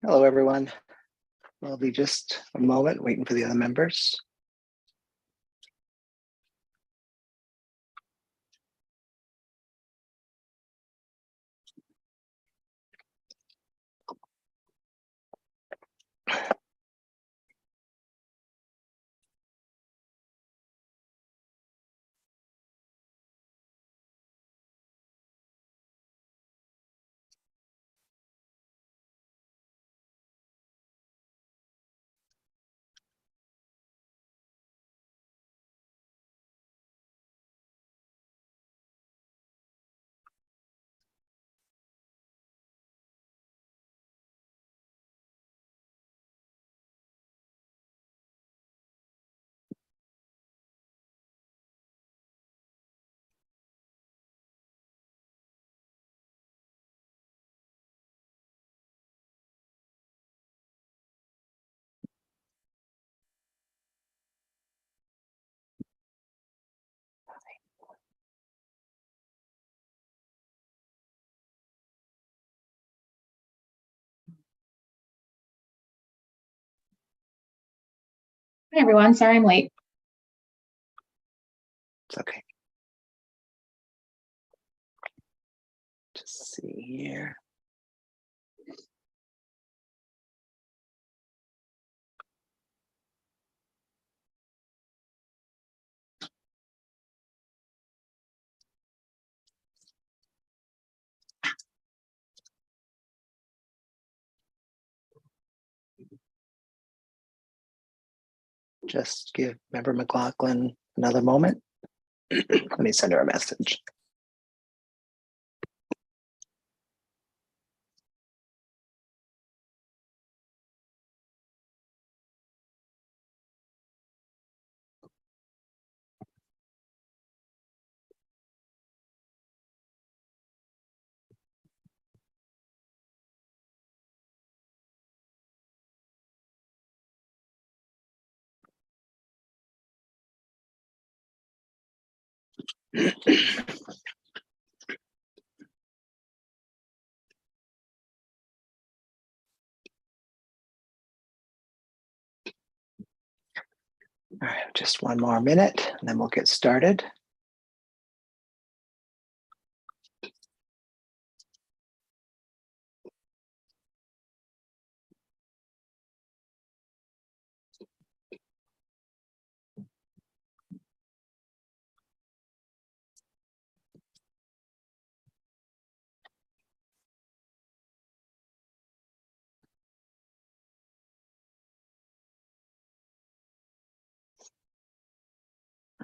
Hello, everyone. I'll be just a moment waiting for the other members. Hi, everyone. Sorry I'm late. It's okay. Just see here. Just give Member McLaughlin another moment. Let me send her a message. All right, just one more minute, and then we'll get started.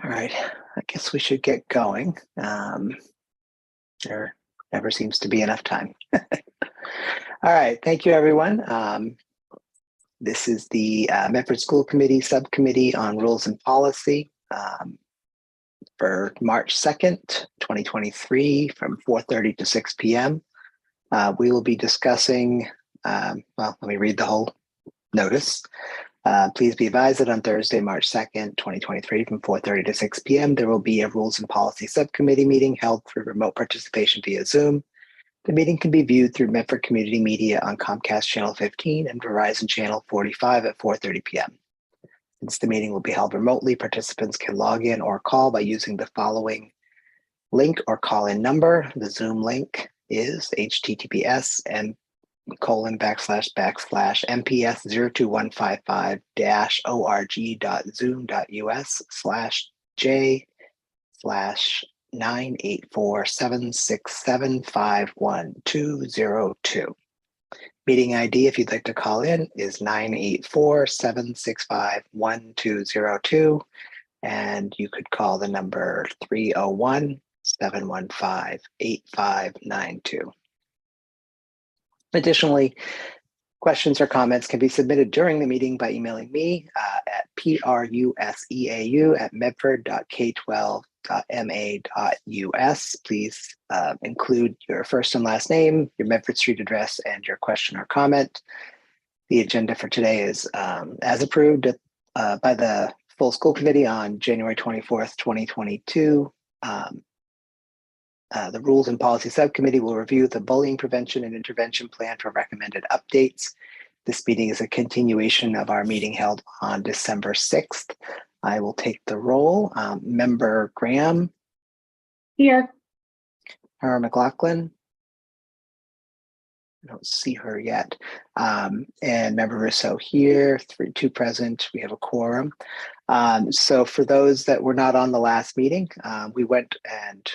All right, I guess we should get going. There never seems to be enough time. All right, thank you, everyone. This is the Medford School Committee Subcommittee on Rules and Policy for March 2nd, 2023 from 4:30 to 6 p.m. We will be discussing, well, let me read the whole notice. Please be advised that on Thursday, March 2nd, 2023 from 4:30 to 6 p.m. there will be a Rules and Policy Subcommittee meeting held through remote participation via Zoom. The meeting can be viewed through Medford Community Media on Comcast Channel 15 and Verizon Channel 45 at 4:30 p.m. Since the meeting will be held remotely, participants can log in or call by using the following link or call-in number. The Zoom link is https://mps02155-org.zoom.us/j/984-767-51202. Meeting ID, if you'd like to call in, is 984-765-1202. And you could call the number 301-715-8592. Additionally, questions or comments can be submitted during the meeting by emailing me at pruseau@medford.k12.ma.us. Please include your first and last name, your Medford Street address, and your question or comment. The agenda for today is as approved by the full school committee on January 24th, 2022. The Rules and Policy Subcommittee will review the bullying prevention and intervention plan for recommended updates. This meeting is a continuation of our meeting held on December 6th. I will take the roll. Member Graham. Here. Member McLaughlin. I don't see her yet. And Member Russo here, 2 present. We have a quorum. So for those that were not on the last meeting, we went and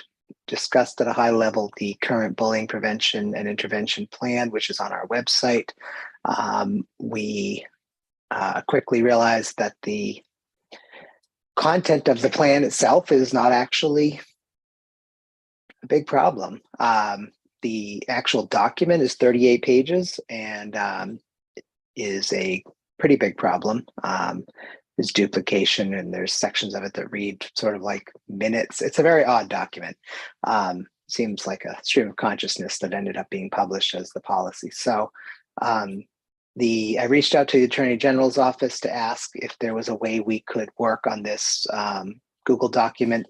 discussed at a high level the current bullying prevention and intervention plan, which is on our website. We quickly realized that the content of the plan itself is not actually a big problem. The actual document is 38 pages and is a pretty big problem. There's duplication and there's sections of it that read sort of like minutes. It's a very odd document. Seems like a stream of consciousness that ended up being published as the policy. So I reached out to the Attorney General's office to ask if there was a way we could work on this Google document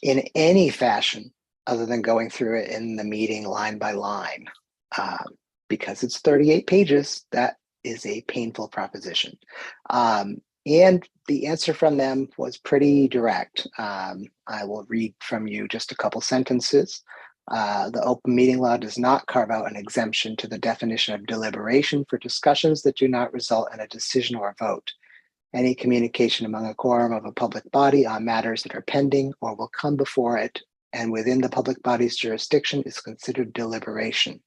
in any fashion other than going through it in the meeting line by line. Because it's 38 pages, that is a painful proposition. And the answer from them was pretty direct. I will read from you just a couple sentences. The open meeting law does not carve out an exemption to the definition of deliberation for discussions that do not result in a decision or a vote. Any communication among a quorum of a public body on matters that are pending or will come before it and within the public body's jurisdiction is considered deliberation.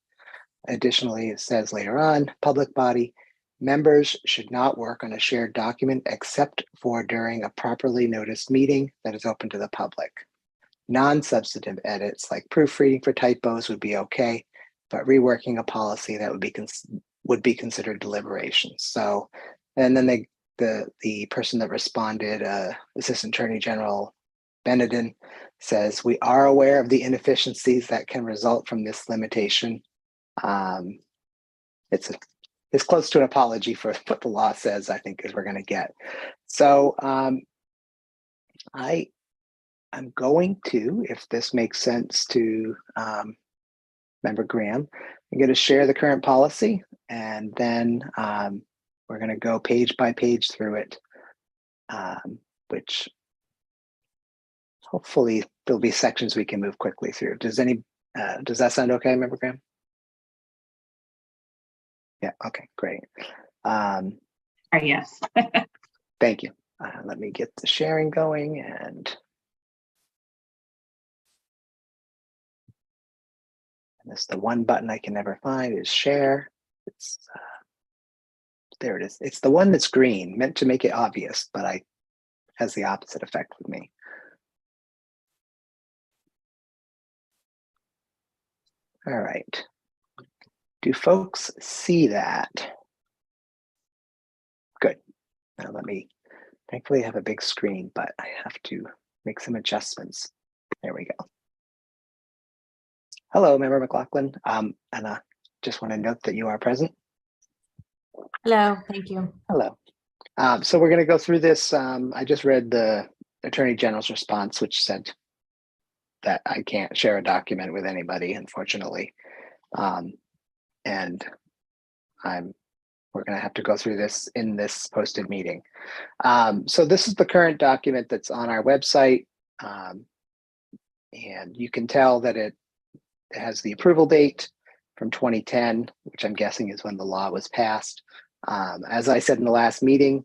Additionally, it says later on, public body members should not work on a shared document except for during a properly noticed meeting that is open to the public. Non-substantive edits like proofreading for typos would be okay, but reworking a policy that would be considered deliberation. So, and then the person that responded, Assistant Attorney General Benedin, says, we are aware of the inefficiencies that can result from this limitation. It's as close to an apology for what the law says, I think, as we're going to get. So I'm going to, if this makes sense to Member Graham, I'm going to share the current policy, and then we're going to go page by page through it, which hopefully there'll be sections we can move quickly through. Does that sound okay, Member Graham? Yeah, okay, great. Yes. Thank you. Let me get the sharing going, and that's the one button I can never find is share. It's there it is. It's the one that's green, meant to make it obvious, but has the opposite effect with me. All right. Do folks see that? Good. Now thankfully I have a big screen, but I have to make some adjustments. There we go. Hello, Member McLaughlin. And I just want to note that you are present. Hello, thank you. Hello. So we're going to go through this. I just read the Attorney General's response, which said that I can't share a document with anybody, unfortunately. And we're going to have to go through this in this posted meeting. So this is the current document that's on our website. And you can tell that it has the approval date from 2010, which I'm guessing is when the law was passed. As I said in the last meeting,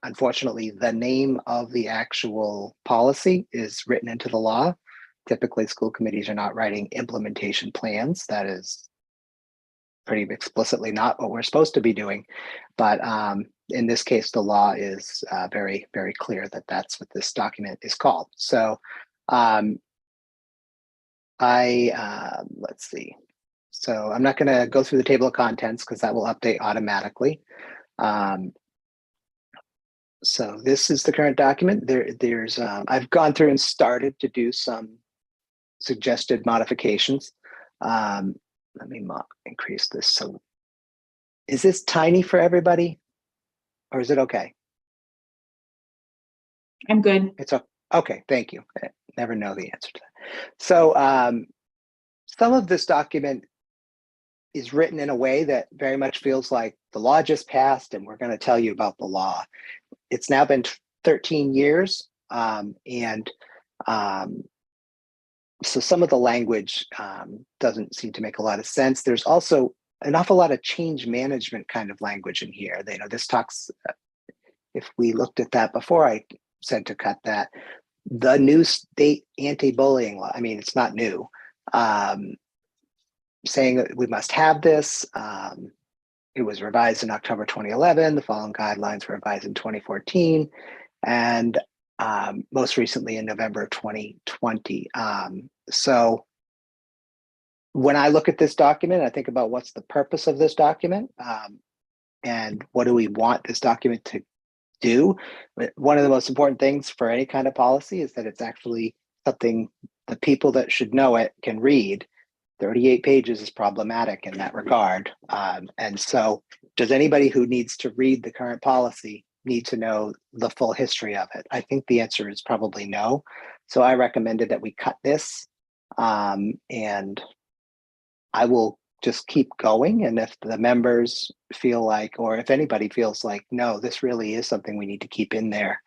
unfortunately, the name of the actual policy is written into the law. Typically, school committees are not writing implementation plans. That is pretty explicitly not what we're supposed to be doing. But in this case, the law is very, very clear that that's what this document is called. So let's see. So I'm not going to go through the table of contents because that will update automatically. So this is the current document. There's I've gone through and started to do some suggested modifications. Let me increase this. So is this tiny for everybody or is it okay? I'm good. It's okay. Thank you. I never know the answer to that. So some of this document is written in a way that very much feels like the law just passed and we're going to tell you about the law. It's now been 13 years. And so some of the language doesn't seem to make a lot of sense. There's also an awful lot of change management kind of language in here. You know, this talks, if we looked at that before I said to cut that, the new state anti-bullying law, I mean, it's not new, saying that we must have this. It was revised in October 2011. The following guidelines were revised in 2014. And most recently in November 2020. So when I look at this document, I think about what's the purpose of this document and what do we want this document to do. One of the most important things for any kind of policy is that it's actually something the people that should know it can read. 38 pages is problematic in that regard. And so does anybody who needs to read the current policy need to know the full history of it? I think the answer is probably no. So I recommended that we cut this, and I will just keep going. And if the members feel like, or if anybody feels like, no, this really is something we need to keep in there,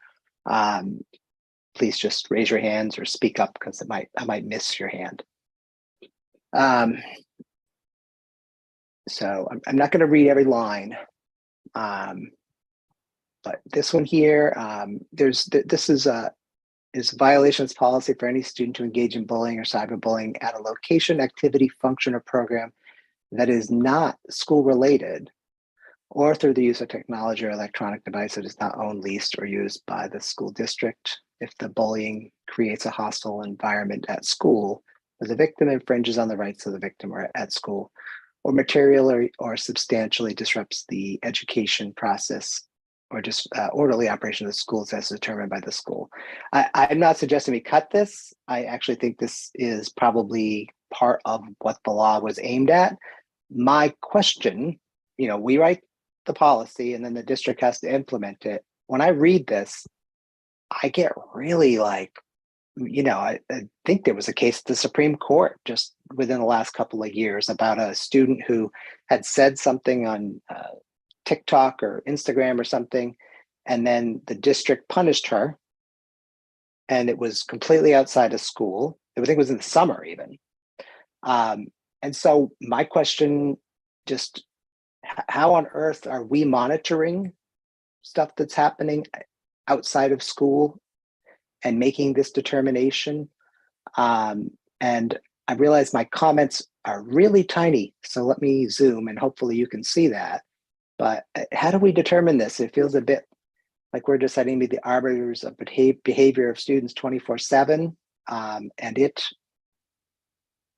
please just raise your hands or speak up, because I might miss your hand. So I'm not going to read every line. But this one here, this is violations policy for any student to engage in bullying or cyberbullying at a location, activity, function, or program that is not school related, or through the use of technology or electronic device that is not owned, leased, or used by the school district. If the bullying creates a hostile environment at school, or the victim infringes on the rights of the victim or at school, or materially or substantially disrupts the education process or just orderly operation of the schools as determined by the school. I'm not suggesting we cut this. I actually think this is probably part of what the law was aimed at. My question, you know, we write the policy and then the district has to implement it. When I read this, I get really like, you know, I think there was a case at the Supreme Court just within the last couple of years about a student who had said something on TikTok or Instagram or something, and then the district punished her, and it was completely outside of school. I think it was in the summer even. And so my question, just how on earth are we monitoring stuff that's happening outside of school and making this determination? And I realize my comments are really tiny, so let me zoom and hopefully you can see that. But how do we determine this? It feels a bit like we're deciding to be the arbiters of behavior of students 24/7. And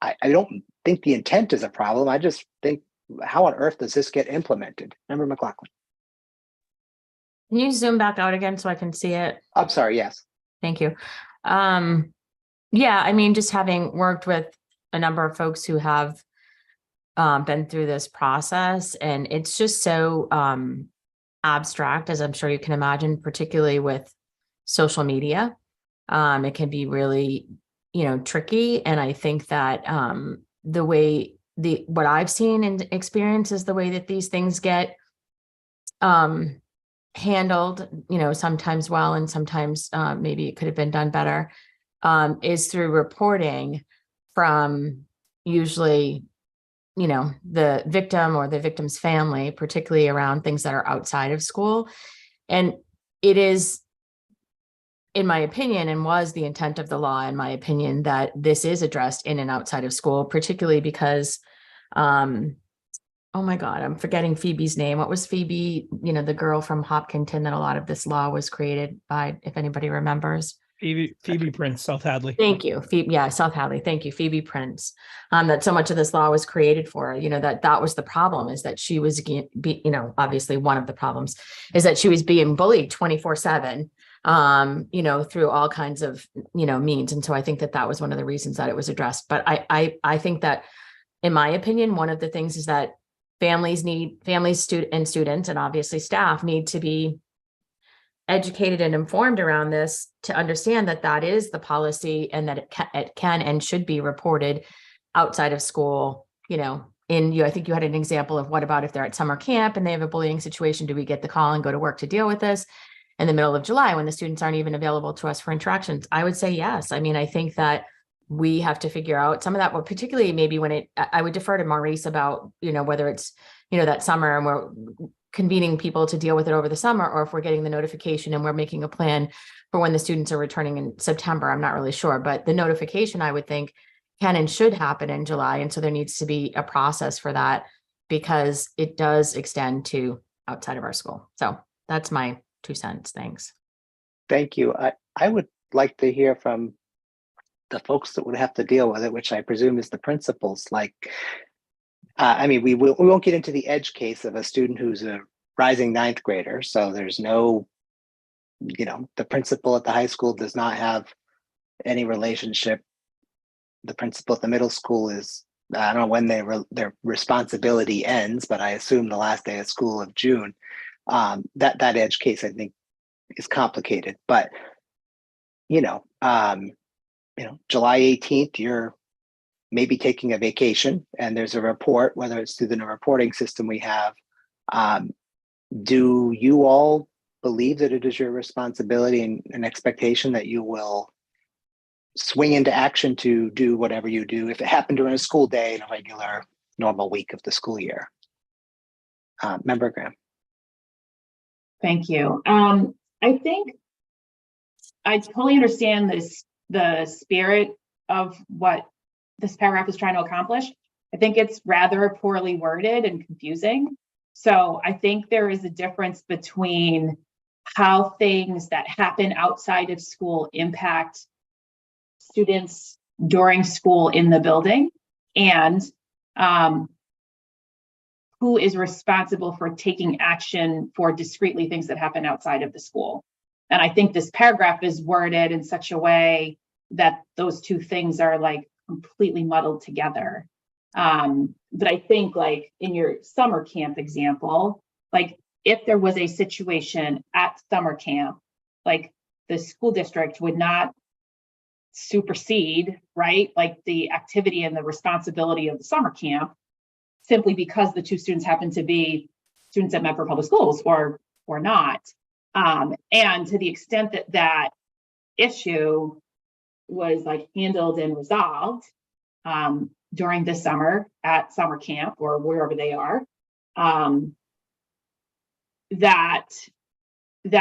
I don't think the intent is a problem. I just think, how on earth does this get implemented? Member McLaughlin. Can you zoom back out again so I can see it? I'm sorry, yes. Thank you. Yeah, I mean, just having worked with a number of folks who have been through this process, and it's just so abstract, as I'm sure you can imagine, particularly with social media. It can be really, you know, tricky. And I think that what I've seen and experienced is the way that these things get handled, you know, sometimes well, and sometimes maybe it could have been done better, is through reporting from usually, you know, the victim or the victim's family, particularly around things that are outside of school. And it is, in my opinion, and was the intent of the law, in my opinion, that this is addressed in and outside of school, particularly because, oh my God, I'm forgetting Phoebe's name. What was Phoebe, you know, the girl from Hopkinton that a lot of this law was created by, if anybody remembers? Phoebe Prince, South Hadley. Thank you. Phoebe, yeah, South Hadley. Thank you, Phoebe Prince. That so much of this law was created for, you know, that was the problem, is that she was, you know, obviously one of the problems is that she was being bullied 24/7, you know, through all kinds of, you know, means. And so I think that was one of the reasons that it was addressed. But I think that, in my opinion, one of the things is that families, students, and obviously staff need to be educated and informed around this to understand that that is the policy, and that it can and should be reported outside of school, you know, I think you had an example of what about if they're at summer camp and they have a bullying situation, do we get the call and go to work to deal with this in the middle of July when the students aren't even available to us for interactions? I would say yes. I mean, I think that we have to figure out some of that, but particularly maybe when I would defer to Maurice about, whether it's, that summer and we're convening people to deal with it over the summer, or if we're getting the notification and we're making a plan for when the students are returning in September. I'm not really sure, but the notification I would think can and should happen in July. And so there needs to be a process for that because it does extend to outside of our school. So that's my 2 cents. Thanks. Thank you. I would like to hear from the folks that would have to deal with it, which I presume is the principals. We won't get into the edge case of a student who's a rising 9th grader. So there's no, the principal at the high school does not have any relationship. The principal at the middle school is, I don't know when their responsibility ends, but I assume the last day of school of June. That edge case, I think, is complicated. But, July 18th, you're maybe taking a vacation and there's a report, whether it's through the reporting system we have. Do you all believe that it is your responsibility and expectation that you will swing into action to do whatever you do if it happened during a school day in a regular normal week of the school year? Member Graham. Thank you. I think I totally understand the spirit of what this paragraph is trying to accomplish. I think it's rather poorly worded and confusing. So I think there is a difference between how things that happen outside of school impact students during school in the building, and who is responsible for taking action for discretely things that happen outside of the school. And I think this paragraph is worded in such a way that those two things are completely muddled together. But I think in your summer camp example, if there was a situation at summer camp, the school district would not supersede, right? The activity and the responsibility of the summer camp simply because the two students happen to be students at Medford Public Schools or not. And to the extent that that issue was handled and resolved during the summer at summer camp or wherever they are, that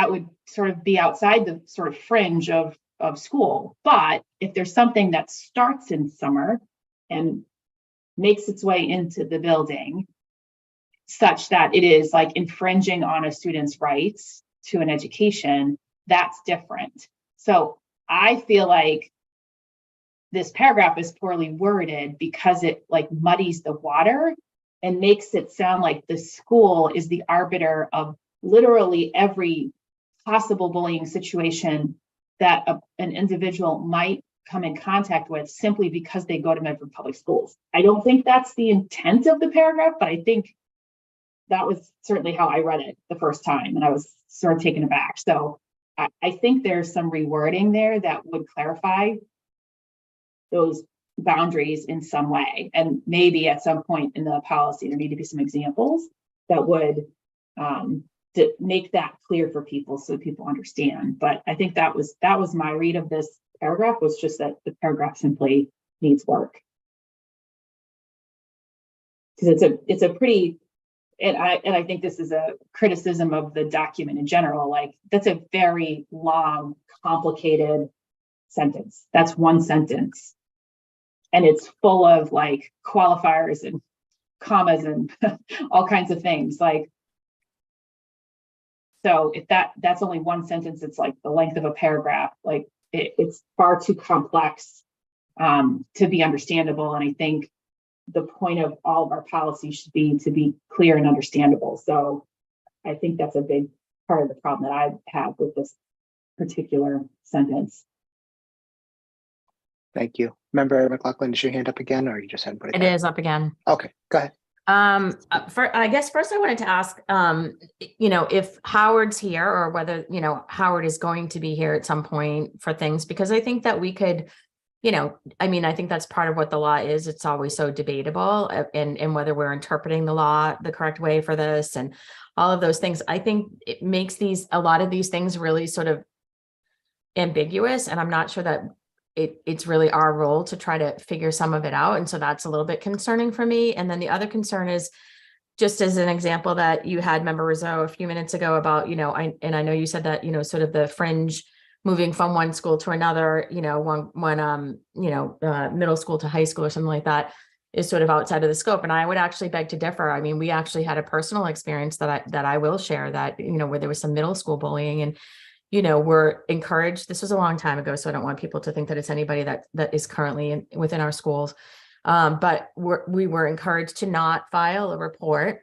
would sort of be outside the sort of fringe of school. But if there's something that starts in summer and makes its way into the building such that it is infringing on a student's rights to an education, that's different. So I feel this paragraph is poorly worded because it muddies the water and makes it sound like the school is the arbiter of literally every possible bullying situation that an individual might come in contact with simply because they go to Medford Public Schools. I don't think that's the intent of the paragraph, but I think that was certainly how I read it the first time, and I was sort of taken aback. So I think there's some rewording there that would clarify those boundaries in some way. And maybe at some point in the policy, there need to be some examples that would to make that clear for people so people understand. But I think that was my read of this paragraph, was just that the paragraph simply needs work. Because it's a pretty, and I think this is a criticism of the document in general, that's a very long, complicated sentence. That's one sentence. And it's full of qualifiers and commas and all kinds of things. So if that's only one sentence, it's the length of a paragraph. It's far too complex to be understandable. And I think the point of all of our policies should be to be clear and understandable. So I think that's a big part of the problem that I have with this particular sentence. Thank you. Member McLaughlin, is your hand up again, or you just hadn't put it It down? is up again. Okay, go ahead. I guess first I wanted to ask, if Howard's here or whether, Howard is going to be here at some point for things, because I think that we could I mean, I think that's part of what the law is. It's always so debatable and whether we're interpreting the law the correct way for this and all of those things. I think it makes a lot of these things really sort of ambiguous. And I'm not sure that it's really our role to try to figure some of it out. And so that's a little bit concerning for me. And then the other concern is, just as an example that you had, Member Rizzo, a few minutes ago about, I know you said that, sort of the fringe moving from one school to another, middle school to high school or something like that is sort of outside of the scope. And I would actually beg to differ. I mean, we actually had a personal experience that I will share that, where there was some middle school bullying and, we're encouraged. This was a long time ago, so I don't want people to think that it's anybody that is currently within our schools. But we were encouraged to not file a report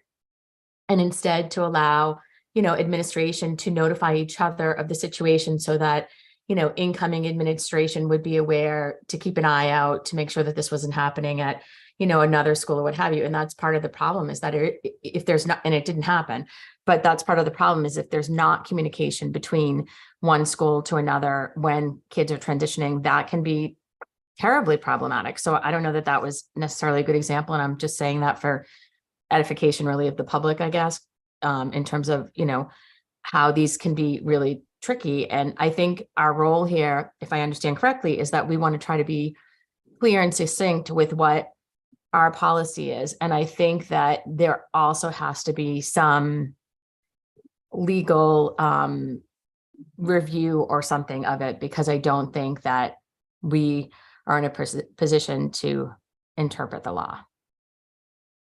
and instead to allow, administration to notify each other of the situation so that, incoming administration would be aware to keep an eye out to make sure that this wasn't happening at, another school or what have you. And that's part of the problem is that if there's not, and it didn't happen, but that's part of the problem is if there's not communication between one school to another when kids are transitioning, that can be terribly problematic. So I don't know that that was necessarily a good example. And I'm just saying that for edification really of the public, I guess, in terms of, how these can be really tricky. And I think our role here, if I understand correctly, is that we want to try to be clear and succinct with what our policy is. And I think that there also has to be some legal review or something of it, because I don't think that we are in a position to interpret the law.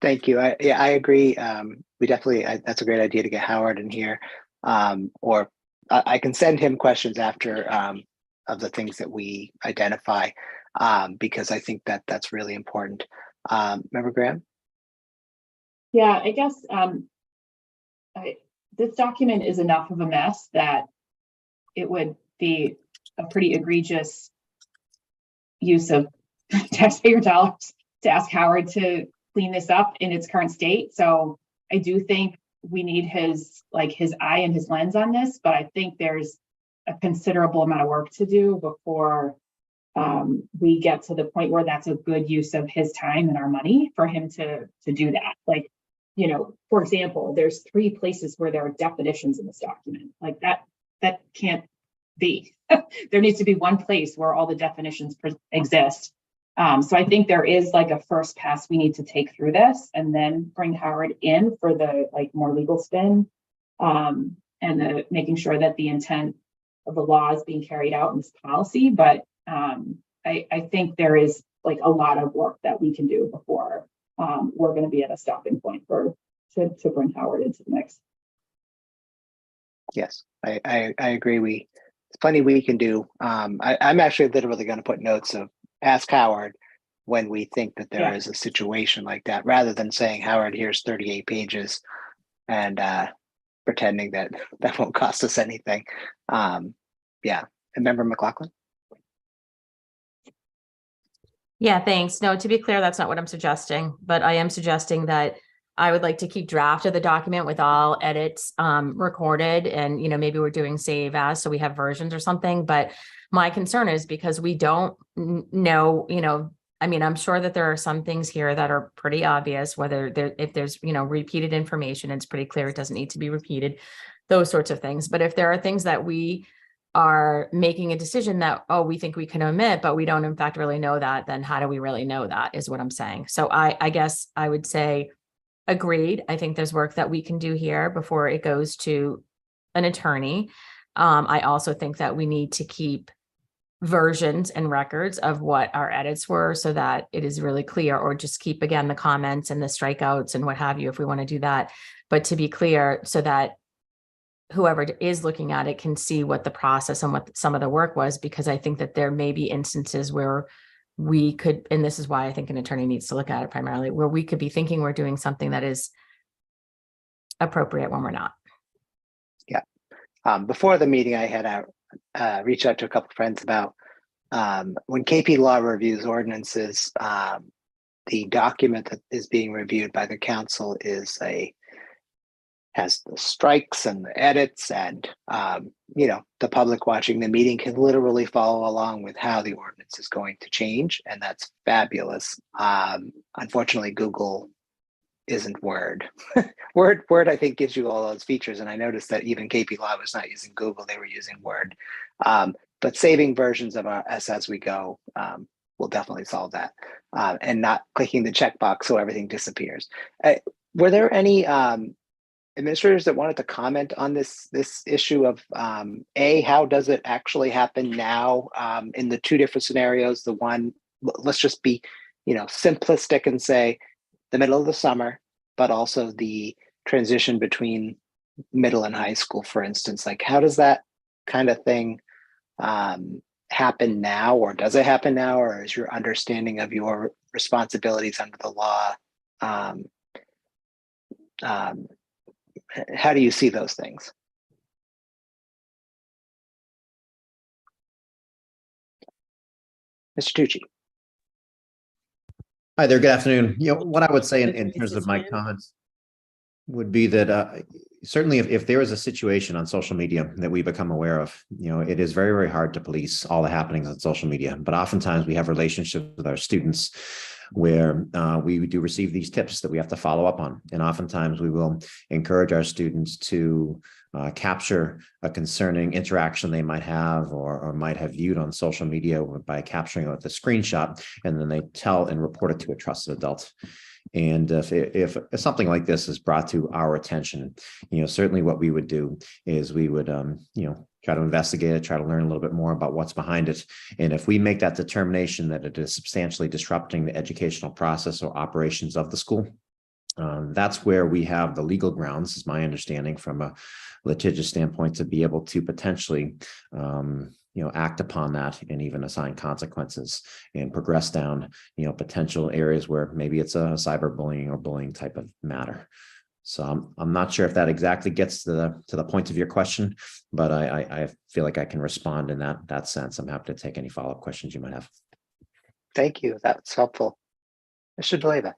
Thank you. I agree. We definitely, that's a great idea to get Howard in here. Or I can send him questions after of the things that we identify, because I think that that's really important. Member Graham? Yeah, I guess this document is enough of a mess that it would be a pretty egregious use of taxpayer dollars to ask Howard to clean this up in its current state. So I do think we need his eye and his lens on this, but I think there's a considerable amount of work to do before we get to the point where that's a good use of his time and our money for him to do that. Like, for example, there's 3 places where there are definitions in this document. Like that can't be. There needs to be one place where all the definitions exist. So I think there is like a first pass we need to take through this and then bring Howard in for the more legal spin, and the making sure that the intent of the law is being carried out in this policy. But I think there is a lot of work that we can do before we're going to be at a stopping point to bring Howard into the mix. Yes, I agree. It's plenty we can do. I'm actually literally going to put notes of ask Howard when we think that there is a situation like that, rather than saying, Howard, here's 38 pages and pretending that won't cost us anything. Yeah. And Member McLaughlin? Yeah, thanks. No, to be clear, that's not what I'm suggesting, but I am suggesting that I would like to keep draft of the document with all edits recorded, and maybe we're doing save as, so we have versions or something. But my concern is because we don't know, I mean, I'm sure that there are some things here that are pretty obvious, if there's repeated information, it's pretty clear it doesn't need to be repeated, those sorts of things. But if there are things that we are making a decision that, we think we can omit, but we don't in fact really know that, then how do we really know that is what I'm saying. So I guess I would say agreed. I think there's work that we can do here before it goes to an attorney. I also think that we need to keep versions and records of what our edits were so that it is really clear, or just keep again the comments and the strikeouts and what have you if we want to do that. But to be clear so that whoever is looking at it can see what the process and what some of the work was, because I think that there may be instances where we could, and this is why I think an attorney needs to look at it primarily, where we could be thinking we're doing something that is appropriate when we're not. Yeah. Before the meeting, I had reached out to a couple of friends about when KP Law reviews ordinances, the document that is being reviewed by the council is has the strikes and the edits, and the public watching the meeting can literally follow along with how the ordinance is going to change, and that's fabulous. Unfortunately, Google isn't Word. Word I think gives you all those features, and I noticed that even KP Law was not using Google; they were using Word. But saving versions of us as we go will definitely solve that, and not clicking the checkbox so everything disappears. Were there any administrators that wanted to comment on this issue of how does it actually happen now in the two different scenarios? The one, let's just be simplistic and say the middle of the summer, but also the transition between middle and high school, for instance. Like, how does that kind of thing happen now, or does it happen now, or is your understanding of your responsibilities under the law? How do you see those things? Mr. Tucci. Hi there, good afternoon. What I would say in terms of my comments would be that certainly if there is a situation on social media that we become aware of, it is very, very hard to police all the happenings on social media. But oftentimes we have relationships with our students where we do receive these tips that we have to follow up on. And oftentimes we will encourage our students to capture a concerning interaction they might have or might have viewed on social media by capturing it with a screenshot, and then they tell and report it to a trusted adult. And if something like this is brought to our attention, certainly what we would do is we would, try to investigate it, try to learn a little bit more about what's behind it. And if we make that determination that it is substantially disrupting the educational process or operations of the school, that's where we have the legal grounds, is my understanding from a litigious standpoint, to be able to potentially act upon that and even assign consequences and progress down potential areas where maybe it's a cyberbullying or bullying type of matter. So I'm not sure if that exactly gets to the point of your question, but I feel like I can respond in that sense. I'm happy to take any follow-up questions you might have. Thank you. That's helpful. Mr. DeLeva.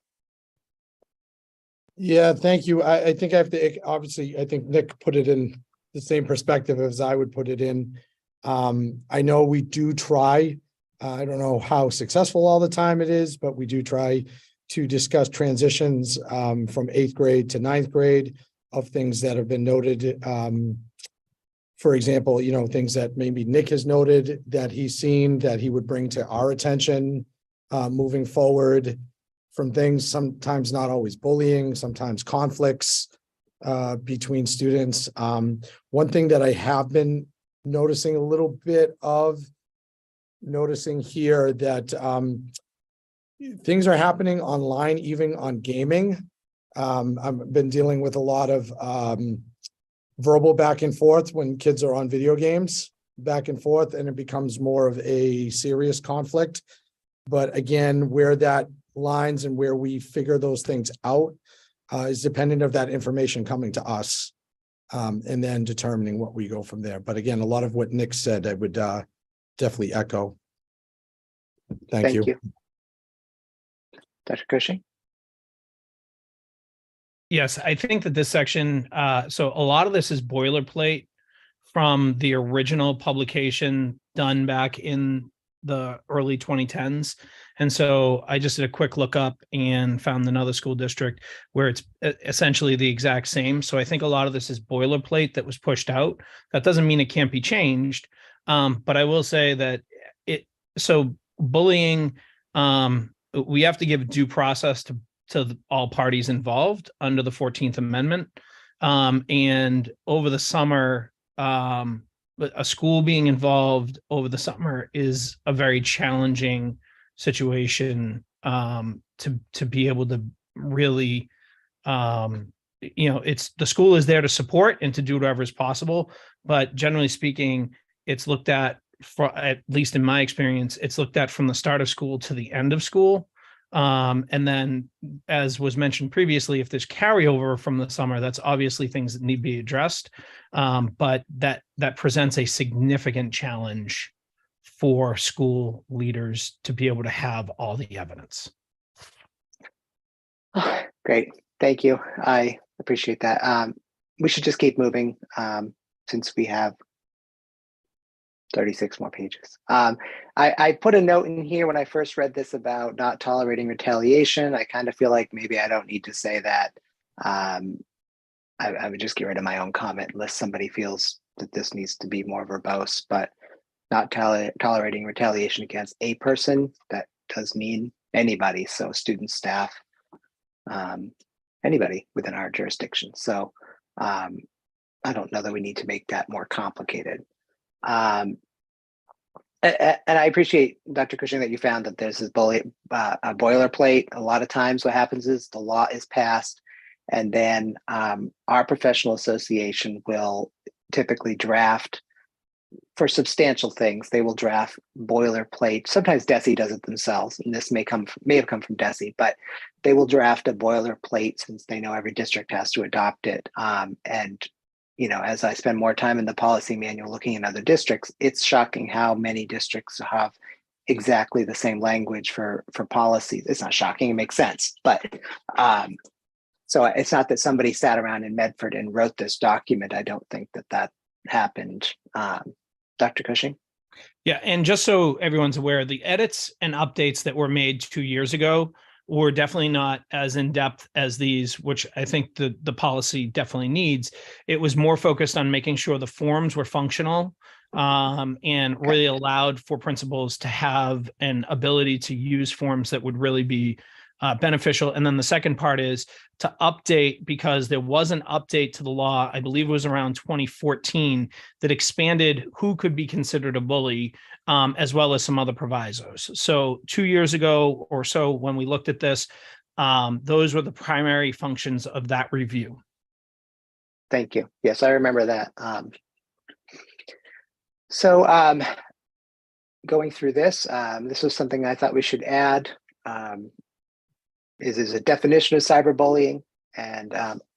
Yeah, thank you. I think I have to, obviously, I think Nick put it in the same perspective as I would put it in. I know we do try, I don't know how successful all the time it is, but we do try to discuss transitions from 8th grade to 9th grade of things that have been noted. For example, things that maybe Nick has noted that he's seen that he would bring to our attention moving forward, from things, sometimes not always bullying, sometimes conflicts between students. One thing that I have been noticing a little bit of here that things are happening online, even on gaming. I've been dealing with a lot of verbal back and forth when kids are on video games, back and forth, and it becomes more of a serious conflict. But again, where that lines and where we figure those things out is dependent of that information coming to us, and then determining what we go from there. But again, a lot of what Nick said, I would definitely echo. Thank you. Dr. Cushing? Yes, I think that this section, so a lot of this is boilerplate from the original publication done back in the early 2010s. And so I just did a quick look up and found another school district where it's essentially the exact same. So I think a lot of this is boilerplate that was pushed out. That doesn't mean it can't be changed. But I will say that bullying, we have to give due process to all parties involved under the 14th Amendment. And over the summer, a school being involved over the summer is a very challenging situation to be able to really, it's the school is there to support and to do whatever is possible. But generally speaking, it's looked at, for at least in my experience, it's looked at from the start of school to the end of school. And then, as was mentioned previously, if there's carryover from the summer, that's obviously things that need to be addressed. But that presents a significant challenge for school leaders to be able to have all the evidence. Great. Thank you. I appreciate that. we should just keep moving since we have 36 more pages. I put a note in here when I first read this about not tolerating retaliation. I kind of feel like maybe I don't need to say that. I would just get rid of my own comment unless somebody feels that this needs to be more verbose, but not tolerating retaliation against a person, that does mean anybody. So students, staff, anybody within our jurisdiction. So I don't know that we need to make that more complicated. And I appreciate, Dr. Cushing, that you found that there's this a boilerplate. A lot of times what happens is the law is passed, and then our professional association will typically draft, for substantial things, they will draft boilerplate. Sometimes DESE does it themselves, and this may have come from DESE, but they will draft a boilerplate since they know every district has to adopt it. And you know, as I spend more time in the policy manual looking at other districts, it's shocking how many districts have exactly the same language for policies. It's not shocking, it makes sense. But so it's not that somebody sat around in Medford and wrote this document. I don't think that happened. Dr. Cushing? Yeah, and just so everyone's aware, the edits and updates that were made 2 years ago were definitely not as in-depth as these, which I think the policy definitely needs. It was more focused on making sure the forms were functional and really allowed for principals to have an ability to use forms that would really be beneficial. And then the second part is to update, because there was an update to the law, I believe it was around 2014, that expanded who could be considered a bully, as well as some other provisos. So 2 years ago or so, when we looked at this, those were the primary functions of that review. Thank you. Yes, I remember that. So going through this, this was something I thought we should add. Is a definition of cyberbullying, and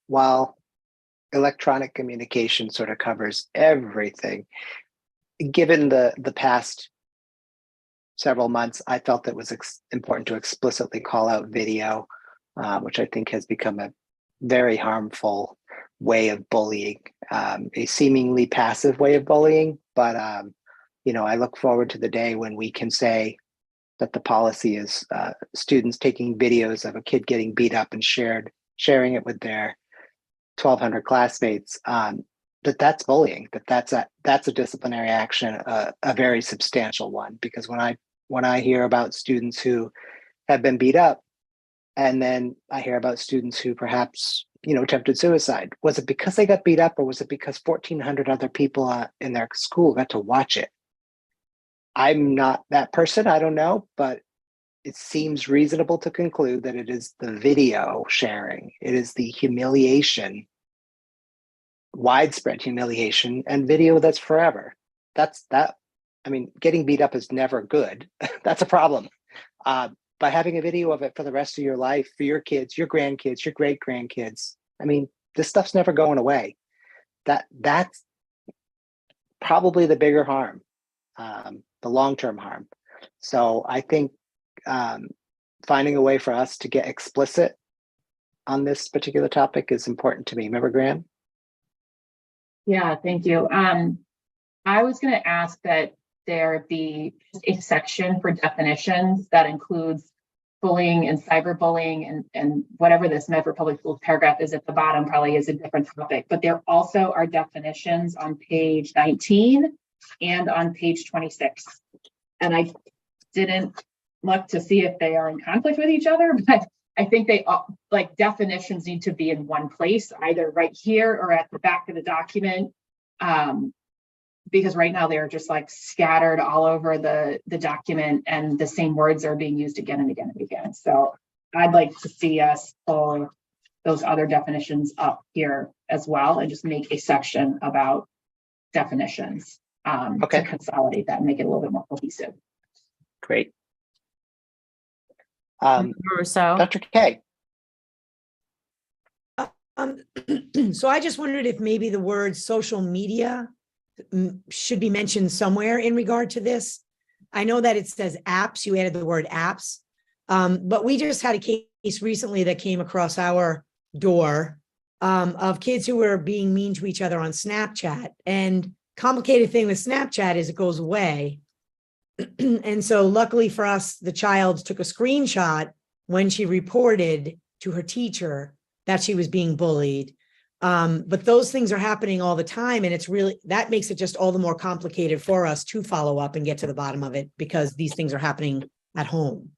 while electronic communication sort of covers everything, given the past several months, I felt it was important to explicitly call out video, which I think has become a very harmful way of bullying, a seemingly passive way of bullying. But you know, I look forward to the day when we can say that the policy is students taking videos of a kid getting beat up and sharing it with their 1,200 classmates, that's bullying, that's a disciplinary action, a very substantial one. Because when I hear about students who have been beat up, and then I hear about students who perhaps, you know, attempted suicide, was it because they got beat up, or was it because 1,400 other people in their school got to watch it? I'm not that person, I don't know, but it seems reasonable to conclude that it is the video sharing, it is the humiliation, widespread humiliation, and video that's forever. I mean, getting beat up is never good. That's a problem. By having a video of it for the rest of your life, for your kids, your grandkids, your great grandkids, I mean, this stuff's never going away. That's probably the bigger harm. The long-term harm. So I think finding a way for us to get explicit on this particular topic is important to me. Remember, Graham? Yeah, thank you. I was going to ask that there be a section for definitions that includes bullying and cyberbullying, and whatever this Medford Public Schools paragraph is at the bottom probably is a different topic, but there also are definitions on page 19 and on page 26. And I didn't look to see if they are in conflict with each other, but I think they like definitions need to be in one place, either right here or at the back of the document. Because right now they're just like scattered all over the document, and the same words are being used again and again and again. So I'd like to see us pull those other definitions up here as well and just make a section about definitions. Okay. To consolidate that and make it a little bit more cohesive. Great. Rousseau. Dr. K. So I just wondered if maybe the word social media should be mentioned somewhere in regard to this. I know that it says apps, you added the word apps, but we just had a case recently that came across our door of kids who were being mean to each other on Snapchat. And complicated thing with Snapchat is it goes away. And so luckily for us, the child took a screenshot when she reported to her teacher that she was being bullied. But those things are happening all the time. And it's really, that makes it just all the more complicated for us to follow up and get to the bottom of it, because these things are happening at home.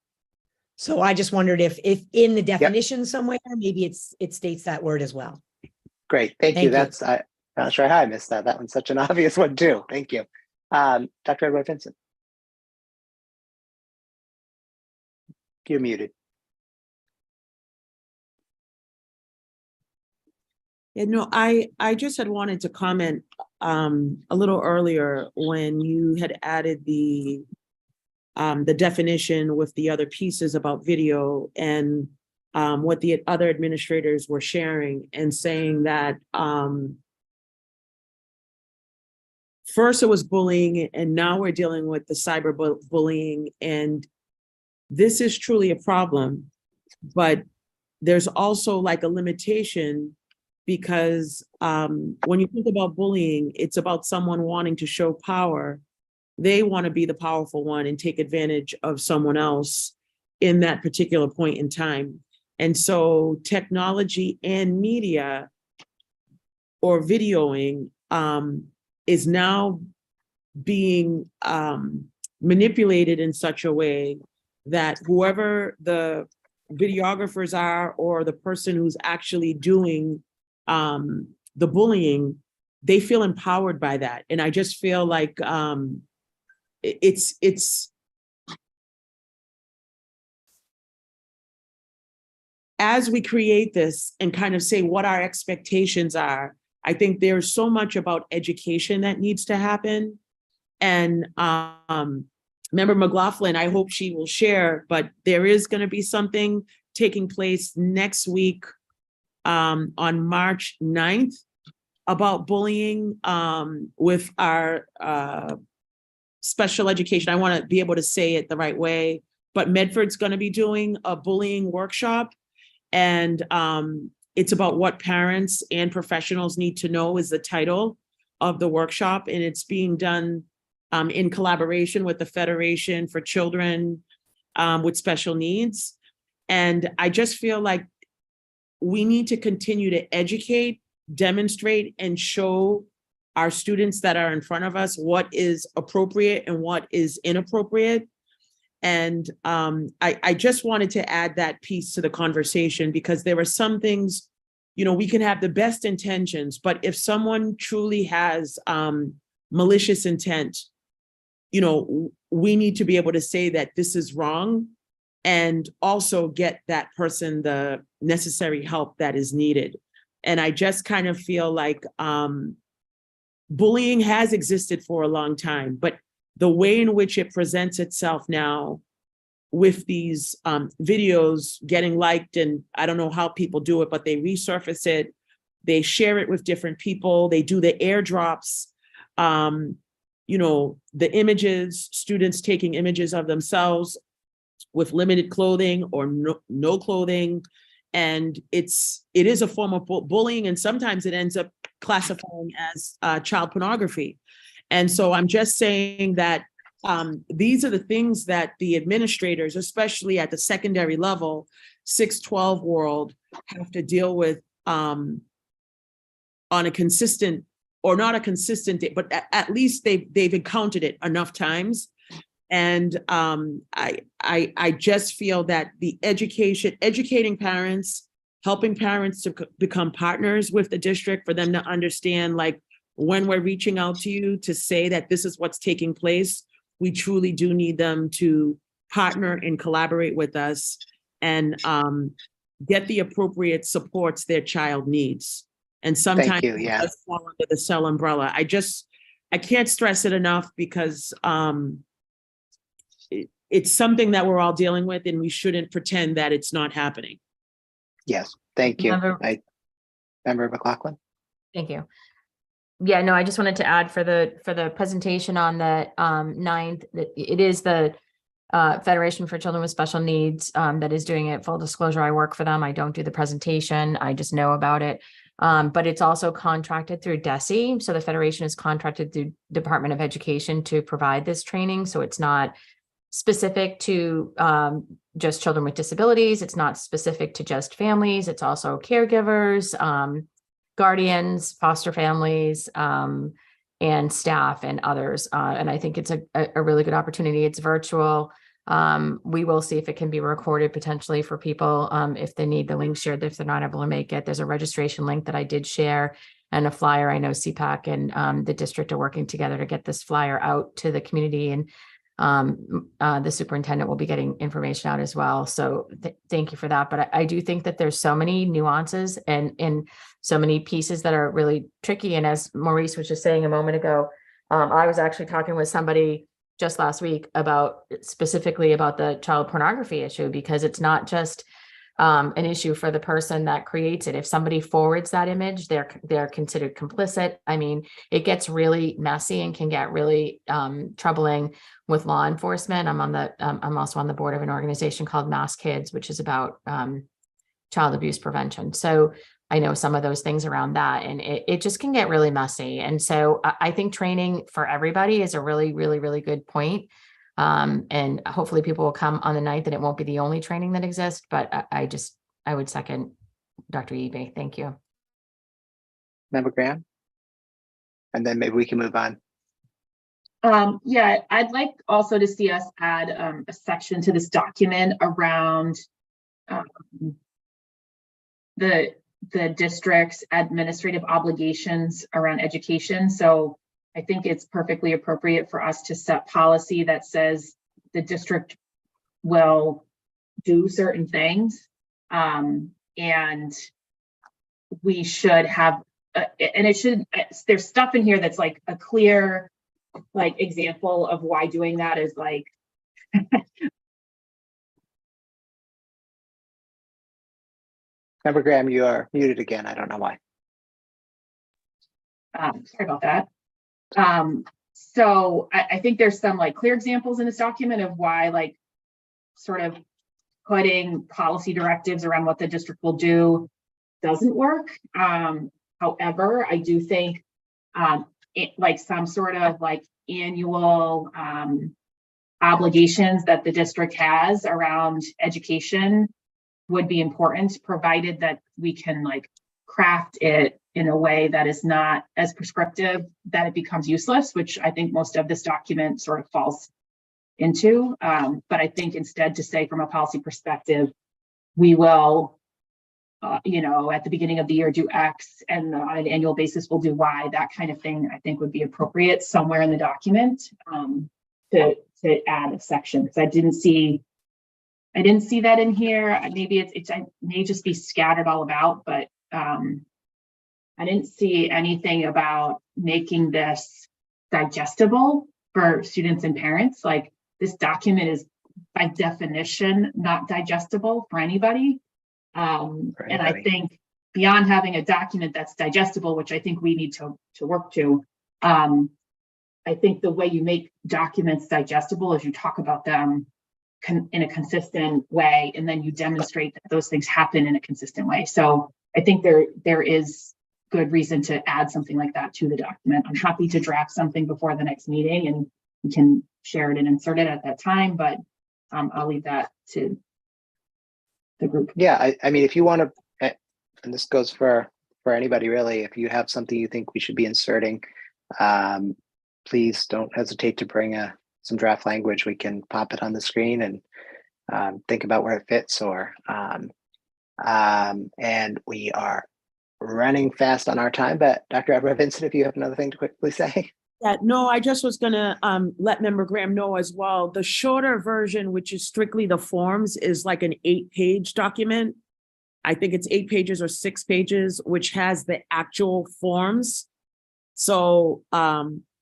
So I just wondered if in the definition somewhere, maybe it states that word as well. Great, thank you. Thank you. I'm not sure how I missed that. That one's such an obvious one too. Thank you. Dr. Edward Vincent. You're muted. Yeah, no, I just had wanted to comment a little earlier when you had added the definition with the other pieces about video, and what the other administrators were sharing and saying that first it was bullying, and now we're dealing with the cyber bullying, and this is truly a problem. But there's also like a limitation, because when you think about bullying, it's about someone wanting to show power. They want to be the powerful one and take advantage of someone else in that particular point in time. And so technology and media or videoing is now being manipulated in such a way that whoever the videographers are, or the person who's actually doing the bullying, they feel empowered by that. And I just feel like it's as we create this and kind of say what our expectations are, I think there's so much about education that needs to happen. And Member McLaughlin, I hope she will share, but there is going to be something taking place next week on March 9th about bullying with our special education. I want to be able to say it the right way, but Medford's going to be doing a bullying workshop, and it's about what parents and professionals need to know is the title of the workshop, and it's being done in collaboration with the Federation for Children with Special Needs. And I just feel like we need to continue to educate, demonstrate, and show our students that are in front of us what is appropriate and what is inappropriate. And I just wanted to add that piece to the conversation, because there are some things, you know, we can have the best intentions, but if someone truly has malicious intent, you know, we need to be able to say that this is wrong, and also get that person the necessary help that is needed. And I just kind of feel like bullying has existed for a long time, but the way in which it presents itself now with these videos getting liked, and I don't know how people do it, but they resurface it, they share it with different people, they do the airdrops, you know, the images, students taking images of themselves with limited clothing or no clothing. And it is a form of bullying, and sometimes it ends up classifying as child pornography. And so I'm just saying that these are the things that the administrators, especially at the secondary level, 6-12 world, have to deal with on a consistent, or not a consistent, but at least they've encountered it enough times. And I just feel that the educating parents, helping parents to become partners with the district, for them to understand, like, when we're reaching out to you to say that this is what's taking place, we truly do need them to partner and collaborate with us and get the appropriate supports their child needs. And sometimes it does fall under the cell umbrella. I can't stress it enough, because it's something that we're all dealing with, and we shouldn't pretend that it's not happening. Yes, thank you. Member McLaughlin. Thank you. Yeah, no, I just wanted to add for the presentation on the 9th, that it is the Federation for Children with Special Needs that is doing it. Full disclosure, I work for them. I don't do the presentation. I just know about it. But it's also contracted through DESE. So the Federation is contracted through Department of Education to provide this training. So it's not specific to just children with disabilities. It's not specific to just families. It's also caregivers, guardians, foster families, and staff and others. And I think it's a really good opportunity. It's virtual. We will see if it can be recorded potentially for people if they need the link shared, if they're not able to make it. There's a registration link that I did share and a flyer. I know CPAC and the district are working together to get this flyer out to the community, and the superintendent will be getting information out as well. So thank you for that. But I do think that there's so many nuances and so many pieces that are really tricky. And as Maurice was just saying a moment ago, I was actually talking with somebody just last week specifically about the child pornography issue, because it's not just an issue for the person that creates it. If somebody forwards that image, they're considered complicit. I mean, it gets really messy and can get really troubling with law enforcement. I'm also on the board of an organization called Mass Kids, which is about child abuse prevention. So I know some of those things around that, and it just can get really messy. And so I think training for everybody is a really, really, really good point. And hopefully people will come on the 9th, and it won't be the only training that exists, but I would second Dr. Eby. Thank you. Member Graham? And then maybe we can move on. Yeah, I'd like also to see us add a section to this document around the district's administrative obligations around education. So I think it's perfectly appropriate for us to set policy that says the district will do certain things. And we should have, there's stuff in here that's like a clear, like, example of why doing that is like, Member Graham, you are muted again. I don't know why. sorry about that. So I think there's some like clear examples in this document of why, like, sort of putting policy directives around what the district will do doesn't work. However, I do think like some sort of like annual obligations that the district has around education would be important, provided that we can like craft it in a way that is not as prescriptive that it becomes useless, which I think most of this document sort of falls into. But I think instead to say from a policy perspective, we will, you know, at the beginning of the year do X, and on an annual basis we'll do Y, that kind of thing, I think would be appropriate somewhere in the document to add a section, because I didn't see that in here. Maybe it may just be scattered all about, but I didn't see anything about making this digestible for students and parents. Like, this document is by definition not digestible for anybody. And I think beyond having a document that's digestible, which I think we need to work to, I think the way you make documents digestible is you talk about them in a consistent way, and then you demonstrate that those things happen in a consistent way. So I think there is good reason to add something like that to the document. I'm happy to draft something before the next meeting, and we can share it and insert it at that time, but I'll leave that to the group. Yeah, I mean, if you want to, and this goes for anybody really, if you have something you think we should be inserting, please don't hesitate to bring some draft language. We can pop it on the screen and think about where it fits, and we are running fast on our time, but Dr. Edward Vincent, if you have another thing to quickly say. Yeah, no, I just was gonna let Member Graham know as well. The shorter version, which is strictly the forms, is like an 8-page document. I think it's 8 pages or 6 pages, which has the actual forms. So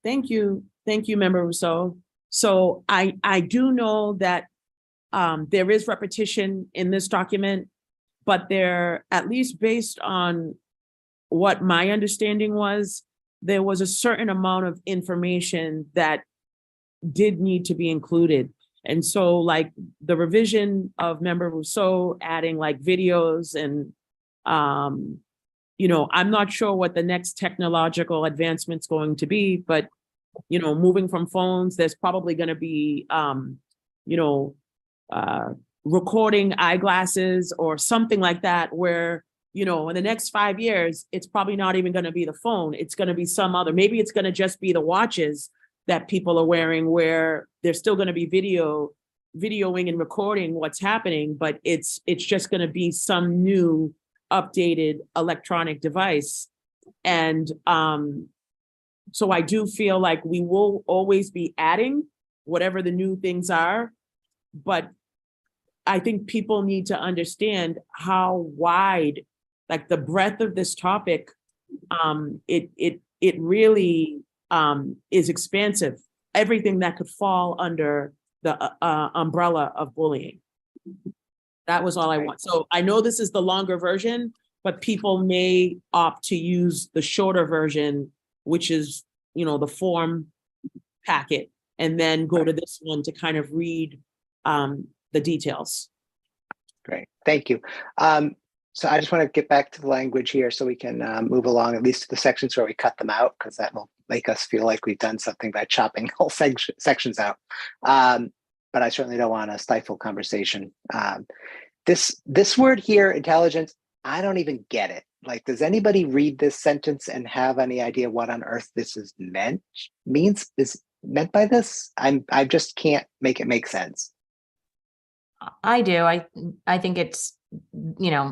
thank you, Member Rousseau. So I do know that there is repetition in this document, but there, at least based on what my understanding was, there was a certain amount of information that did need to be included. And so like the revision of Member Rousseau adding like videos and, I'm not sure what the next technological advancement's going to be, but, moving from phones, there's probably going to be, recording eyeglasses or something like that, where, in the next 5 years, it's probably not even going to be the phone. It's going to be some other, maybe it's going to just be the watches that people are wearing, where there's still going to be videoing and recording what's happening, but it's just going to be some new updated electronic device. And so I do feel like we will always be adding whatever the new things are, but I think people need to understand how wide, like the breadth of this topic, it really is expansive. Everything that could fall under the umbrella of bullying. That was all I want. So I know this is the longer version, but people may opt to use the shorter version, which is, the form packet, and then go to this one to kind of read the details. Great, thank you. So I just want to get back to the language here so we can move along, at least to the sections where we cut them out, because that will make us feel like we've done something by chopping whole sections out. But I certainly don't want to stifle conversation. This word here, intelligence, I don't even get it. Like, does anybody read this sentence and have any idea what on earth this is meant by this? I just can't make it make sense. I do. I think it's,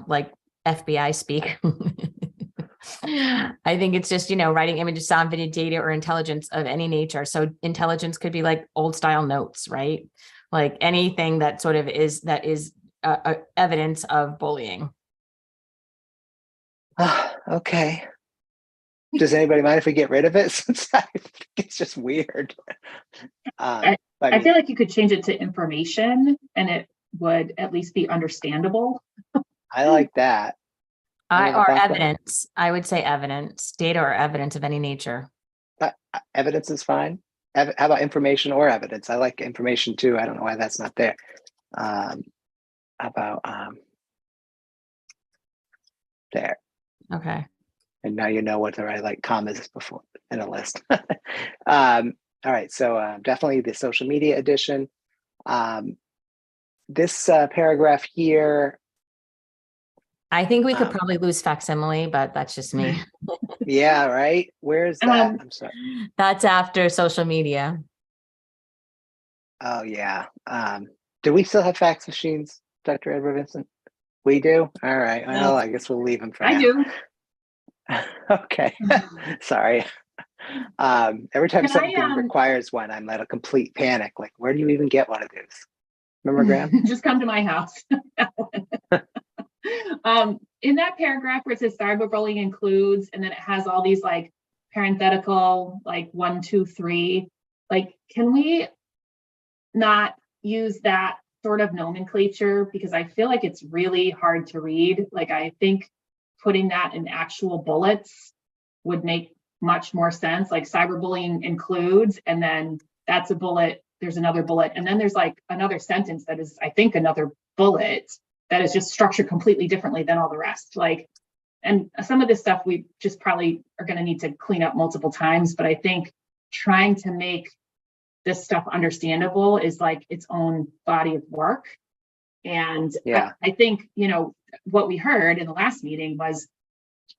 like FBI speak. I think it's just, writing images, sound, video, data, or intelligence of any nature. So intelligence could be like old style notes, right? Like anything that sort of is evidence of bullying. Okay. Does anybody mind if we get rid of it? Since I think it's just weird. I feel like you could change it to information and it would at least be understandable. I like that. Or evidence. I would say evidence, data or evidence of any nature. Evidence is fine. How about information or evidence? I like information too. I don't know why that's not there. How about there? Okay. And now you know what the right like commas before in a list. All right, so definitely the social media edition. This paragraph here. I think we could probably lose facsimile, but that's just me. Yeah, right. Where's that? I'm sorry. That's after social media. Oh yeah. Do we still have fax machines, Dr. Edward Vincent? We do? All right. Well, I guess we'll leave them for now. I do. Okay. Sorry. Every time Can something requires one, I'm at a complete panic. Like, where do you even get one of these? Remember, Graham? Just come to my house. In that paragraph where it says cyberbullying includes, and then it has all these like parenthetical, like 1, 2, 3, like, can we not use that sort of nomenclature? Because I feel like it's really hard to read. Like, I think putting that in actual bullets would make much more sense. Like, cyberbullying includes, and then that's a bullet, there's another bullet, and then there's like another sentence that is, I think, another bullet that is just structured completely differently than all the rest. Like, and some of this stuff we just probably are going to need to clean up multiple times, but I think trying to make this stuff understandable is like its own body of work. And yeah, I think, what we heard in the last meeting was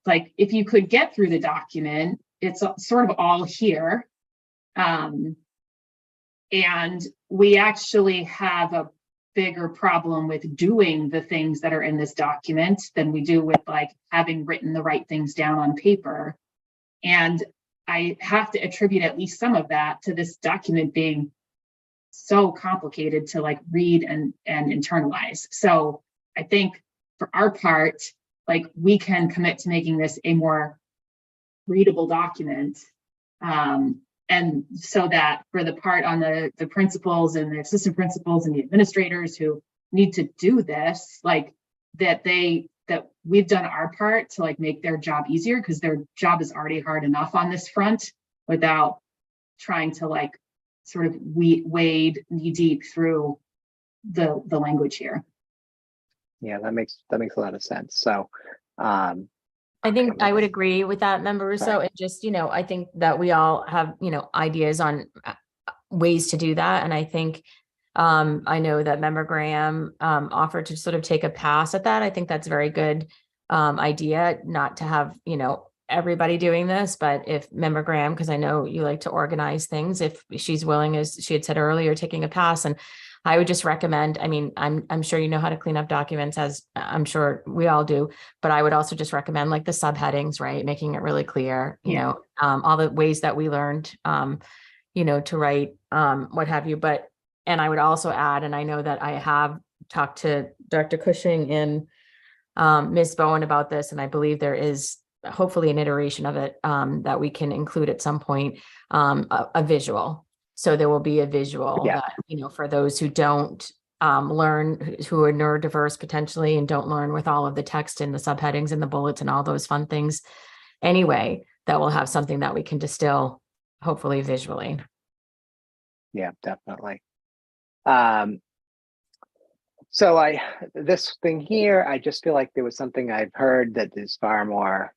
like, if you could get through the document, it's sort of all here. And we actually have a bigger problem with doing the things that are in this document than we do with like having written the right things down on paper. And I have to attribute at least some of that to this document being so complicated to like read and internalize. So I think for our part, like, we can commit to making this a more readable document. And so that for the part on the principals and the assistant principals and the administrators who need to do this, like that we've done our part to like make their job easier, because their job is already hard enough on this front without trying to like sort of wade knee deep through the language here. Yeah, that makes a lot of sense. So I think I would agree with that, Member Russo. And just, I think that we all have, ideas on ways to do that. And I think, I know that Member Graham offered to sort of take a pass at that. I think that's a very good idea, not to have, everybody doing this, but if Member Graham, because I know you like to organize things, if she's willing, as she had said earlier, taking a pass. And I would just recommend, I mean, I'm sure you know how to clean up documents, as I'm sure we all do, but I would also just recommend like the subheadings, right? Making it really clear, all the ways that we learned, to write, what have you. But, and I would also add, and I know that I have talked to Dr. Cushing and Ms. Bowen about this, and I believe there is hopefully an iteration of it that we can include at some point, a visual. So there will be a visual that, for those who don't learn, who are neurodiverse potentially, and don't learn with all of the text and the subheadings and the bullets and all those fun things. Anyway, that will have something that we can distill, hopefully visually. Yeah, definitely. So this thing here, I just feel like there was something I've heard that is far more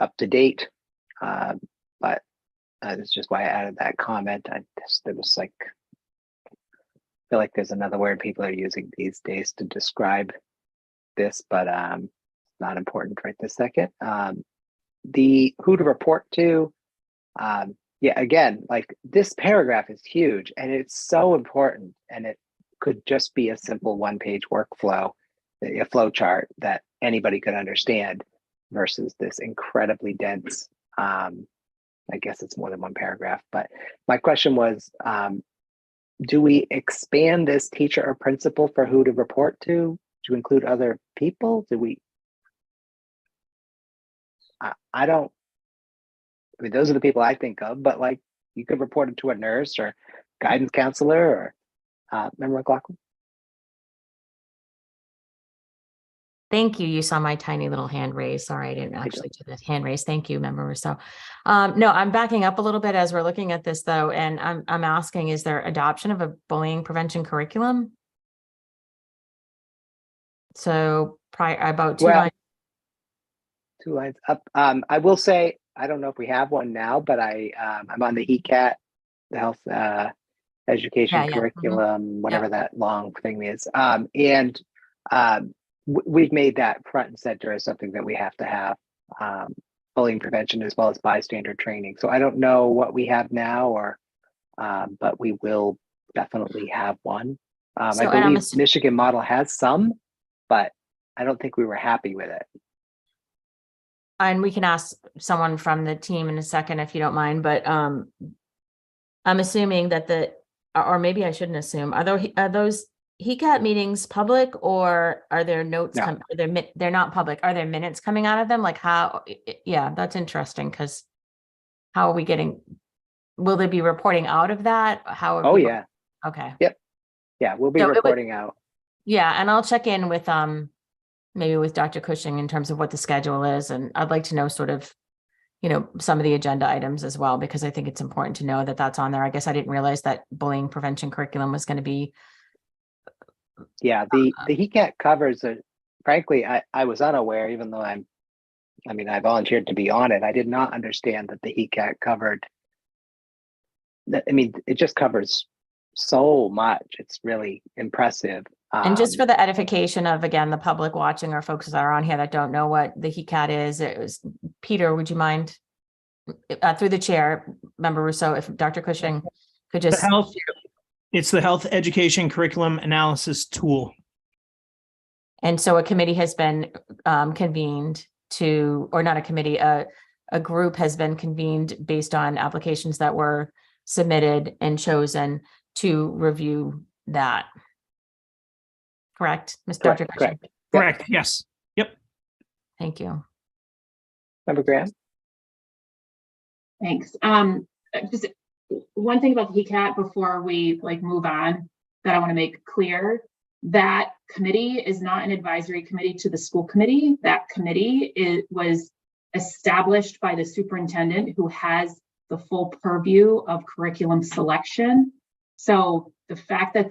up to date, but that's just why I added that comment. There was like, I feel like there's another word people are using these days to describe this, but not important right this second. The who to report to, yeah, again, like this paragraph is huge and it's so important, and it could just be a simple one-page workflow, a flow chart that anybody could understand, versus this incredibly dense, I guess it's more than one paragraph. But my question was, do we expand this teacher or principal for who to report to include other people? Do we? I don't. I mean, those are the people I think of, but like you could report it to a nurse or guidance counselor or Member McLaughlin. Thank you. You saw my tiny little hand raised. Sorry, I didn't actually do the hand raise. Thank you, Member Russo. No, I'm backing up a little bit as we're looking at this though. And I'm asking, is there adoption of a bullying prevention curriculum? So about two lines. 2 lines up. I will say, I don't know if we have one now, but I'm on the HECAT, the health education curriculum, whatever that long thing is. And we've made that front and center as something that we have to have, bullying prevention as well as bystander training. So I don't know what we have now, or but we will definitely have one. I believe Michigan model has some, but I don't think we were happy with it. And we can ask someone from the team in a second if you don't mind, but I'm assuming that or maybe I shouldn't assume, are those HECAT meetings public, or are there notes? No. They're not public. Are there minutes coming out of them? Like how? Yeah, that's interesting, because how are we getting? Will they be reporting out of that? How? Oh yeah. Okay. Yep. Yeah, we'll be reporting out. Yeah, and I'll check in with maybe with Dr. Cushing in terms of what the schedule is, and I'd like to know sort of, some of the agenda items as well, because I think it's important to know that that's on there. I guess I didn't realize that bullying prevention curriculum was going to be. Yeah, the HECAT covers it. Frankly, I was unaware, even though I volunteered to be on it. I did not understand that the HECAT covered. It just covers so much. It's really impressive. And just for the edification of, again, the public watching, or folks that are on here that don't know what the HECAT is, it was Peter, would you mind through the chair, Member Russo, if Dr. Cushing could just. It's the Health Education Curriculum Analysis Tool. And so a committee has been convened to, or not a committee, a group has been convened based on applications that were submitted and chosen to review that. Correct, Dr. Cushing? Correct. Yes. Yep. Thank you. Member Graham? Thanks. Just one thing about the HECAT before we move on that I want to make clear. That committee is not an advisory committee to the school committee. That committee was established by the superintendent, who has the full purview of curriculum selection. So the fact that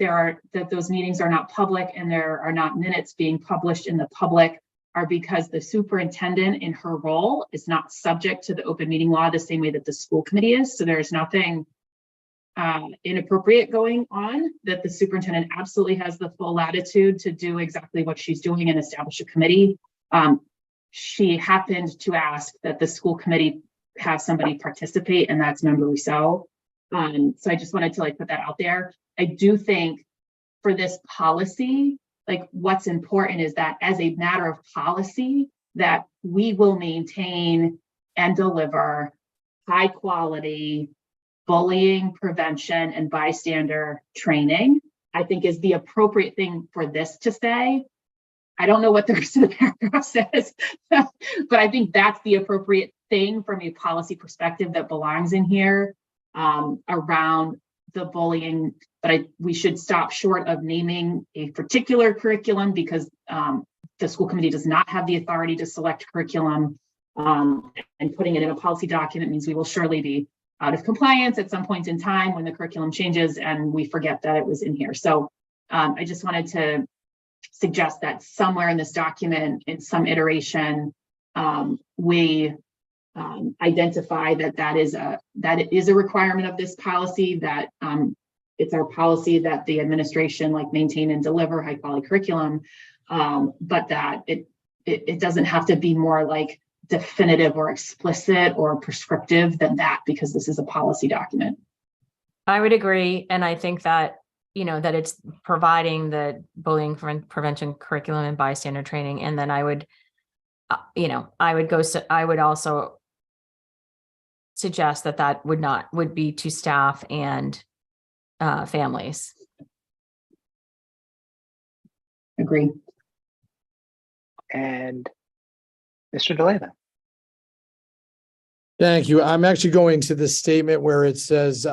those meetings are not public and there are not minutes being published in the public are because the superintendent in her role is not subject to the open meeting law the same way that the school committee is. So there's nothing inappropriate going on, that the superintendent absolutely has the full latitude to do exactly what she's doing and establish a committee. She happened to ask that the school committee have somebody participate, and that's Member Rousseau. So I just wanted to put that out there. I do think for this policy, what's important is that as a matter of policy, that we will maintain and deliver high quality bullying prevention and bystander training, I think is the appropriate thing for this to say. I don't know what the rest of the paragraph says, but I think that's the appropriate thing from a policy perspective that belongs in here around the bullying. But we should stop short of naming a particular curriculum, because the school committee does not have the authority to select curriculum, and putting it in a policy document means we will surely be out of compliance at some point in time when the curriculum changes and we forget that it was in here. So I just wanted to suggest that somewhere in this document, in some iteration, we identify that it is a requirement of this policy, that it's our policy that the administration maintain and deliver high quality curriculum, but that it doesn't have to be more definitive or explicit or prescriptive than that, because this is a policy document. I would agree. And I think that, that it's providing the bullying prevention curriculum and bystander training. And then I would, I would also suggest that would be to staff and families. Agree. And Mr. DeLeva. Thank you. I'm actually going to the statement where it says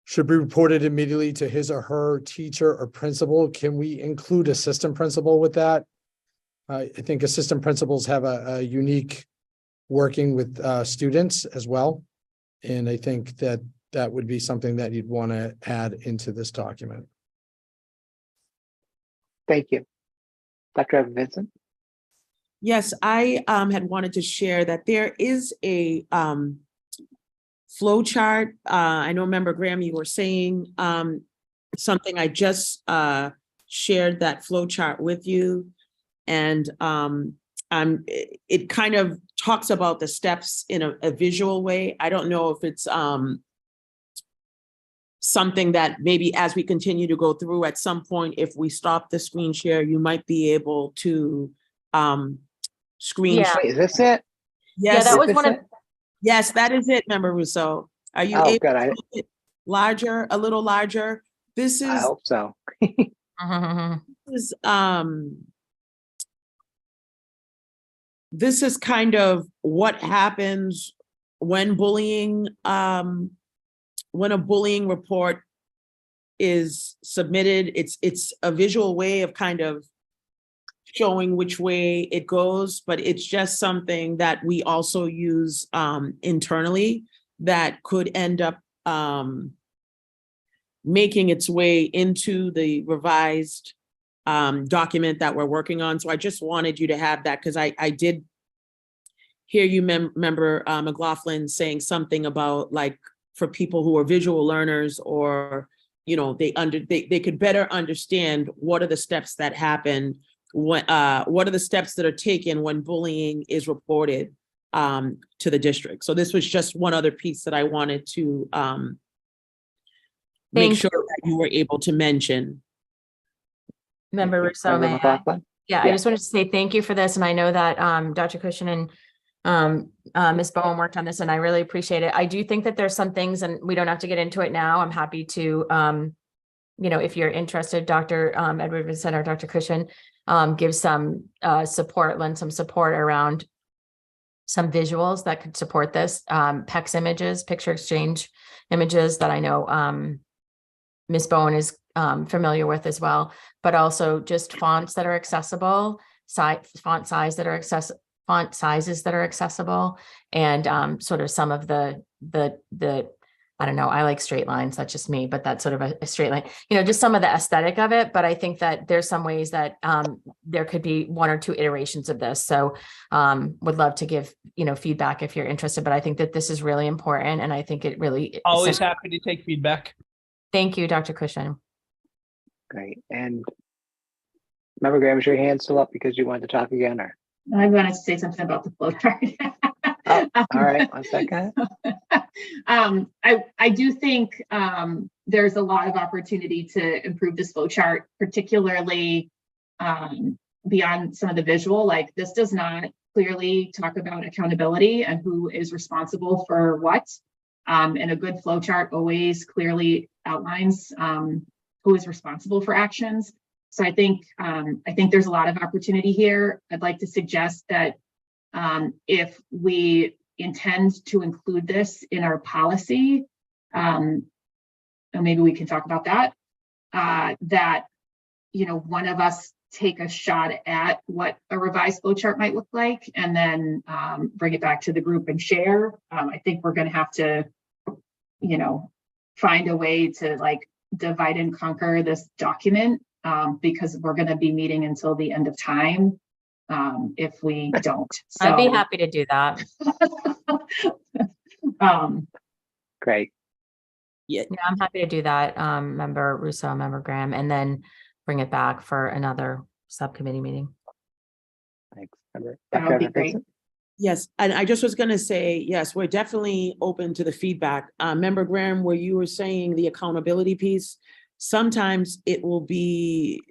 should be reported immediately to his or her teacher or principal. Can we include assistant principal with that? I think assistant principals have a unique working with students as well. And I think that would be something that you'd want to add into this document. Thank you. Dr. Vincent? Yes, I had wanted to share that there is a flow chart. I know Member Graham, you were saying something. I just shared that flow chart with you, and it kind of talks about the steps in a visual way. I don't know if it's something that maybe as we continue to go through at some point, if we stop the screen share, you might be able to screen share. Wait, is this it? Yes, that was one of. Yes, that is it, Member Rousseau. Are you able to make it larger, a little larger? This is. I hope so. This is kind of what happens when bullying, when a bullying report is submitted. It's a visual way of kind of showing which way it goes, but it's just something that we also use internally that could end up making its way into the revised document that we're working on. So I just wanted you to have that, because I did hear you, Member McLaughlin, saying something about for people who are visual learners, or they could better understand what are the steps that happen, what are the steps that are taken when bullying is reported to the district. So this was just one other piece that I wanted to make sure that you were able to mention. Member Rousseau, Yeah, I just wanted to say thank you for this. And I know that Dr. Cushion and Ms. Bowen worked on this, and I really appreciate it. I do think that there's some things, and we don't have to get into it now. I'm happy to, if you're interested, Dr. Edward Vincent or Dr. Cushion, give some lend some support around some visuals that could support this. PEX images, picture exchange images that I know Ms. Bowen is familiar with as well, but also just fonts that are accessible, font sizes that are accessible, and sort of some of the I don't know, I like straight lines, that's just me, but that's sort of a straight line, just some of the aesthetic of it. But I think that there's some ways that there could be 1 or 2 iterations of this. So would love to give, feedback if you're interested, but I think that this is really important. And I think it really. Always happy to take feedback. Thank you, Dr. Cushing. Great. And Member Graham, is your hand still up because you wanted to talk again, or? I wanted to say something about the flow chart. Oh, all right, 1 second. I do think there's a lot of opportunity to improve this flow chart, particularly beyond some of the visual. Like, this does not clearly talk about accountability and who is responsible for what. And a good flow chart always clearly outlines who is responsible for actions. So I think there's a lot of opportunity here. I'd like to suggest that if we intend to include this in our policy, and maybe we can talk about that, that, one of us take a shot at what a revised flow chart might look like, and then bring it back to the group and share. I think we're going to have to, find a way to like divide and conquer this document, because we're going to be meeting until the end of time if we don't. So, I'd be happy to do that. Great. Yeah, I'm happy to do that, Member Russo, Member Graham, and then bring it back for another subcommittee meeting. Thanks. Member That would be great. Vincent? Yes, and I just was going to say, yes, we're definitely open to the feedback. Member Graham, where you were saying the accountability piece, sometimes it will be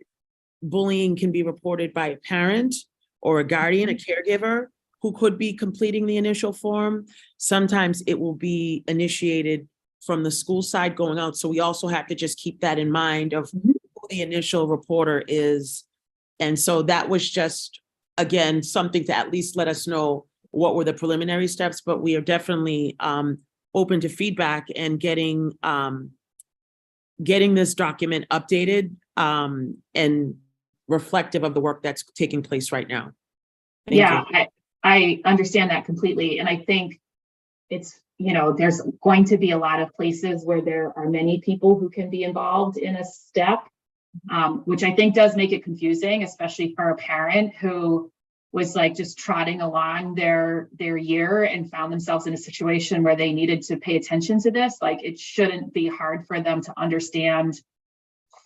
bullying can be reported by a parent or a guardian, a caregiver who could be completing the initial form. Sometimes it will be initiated from the school side going out. So we also have to just keep that in mind of who the initial reporter is. And so that was just, again, something to at least let us know what were the preliminary steps, but we are definitely open to feedback and getting this document updated and reflective of the work that's taking place right now. Thank you. I understand that completely. And I think it's, there's going to be a lot of places where there are many people who can be involved in a step, which I think does make it confusing, especially for a parent who was like just trotting along their year and found themselves in a situation where they needed to pay attention to this. Like, it shouldn't be hard for them to understand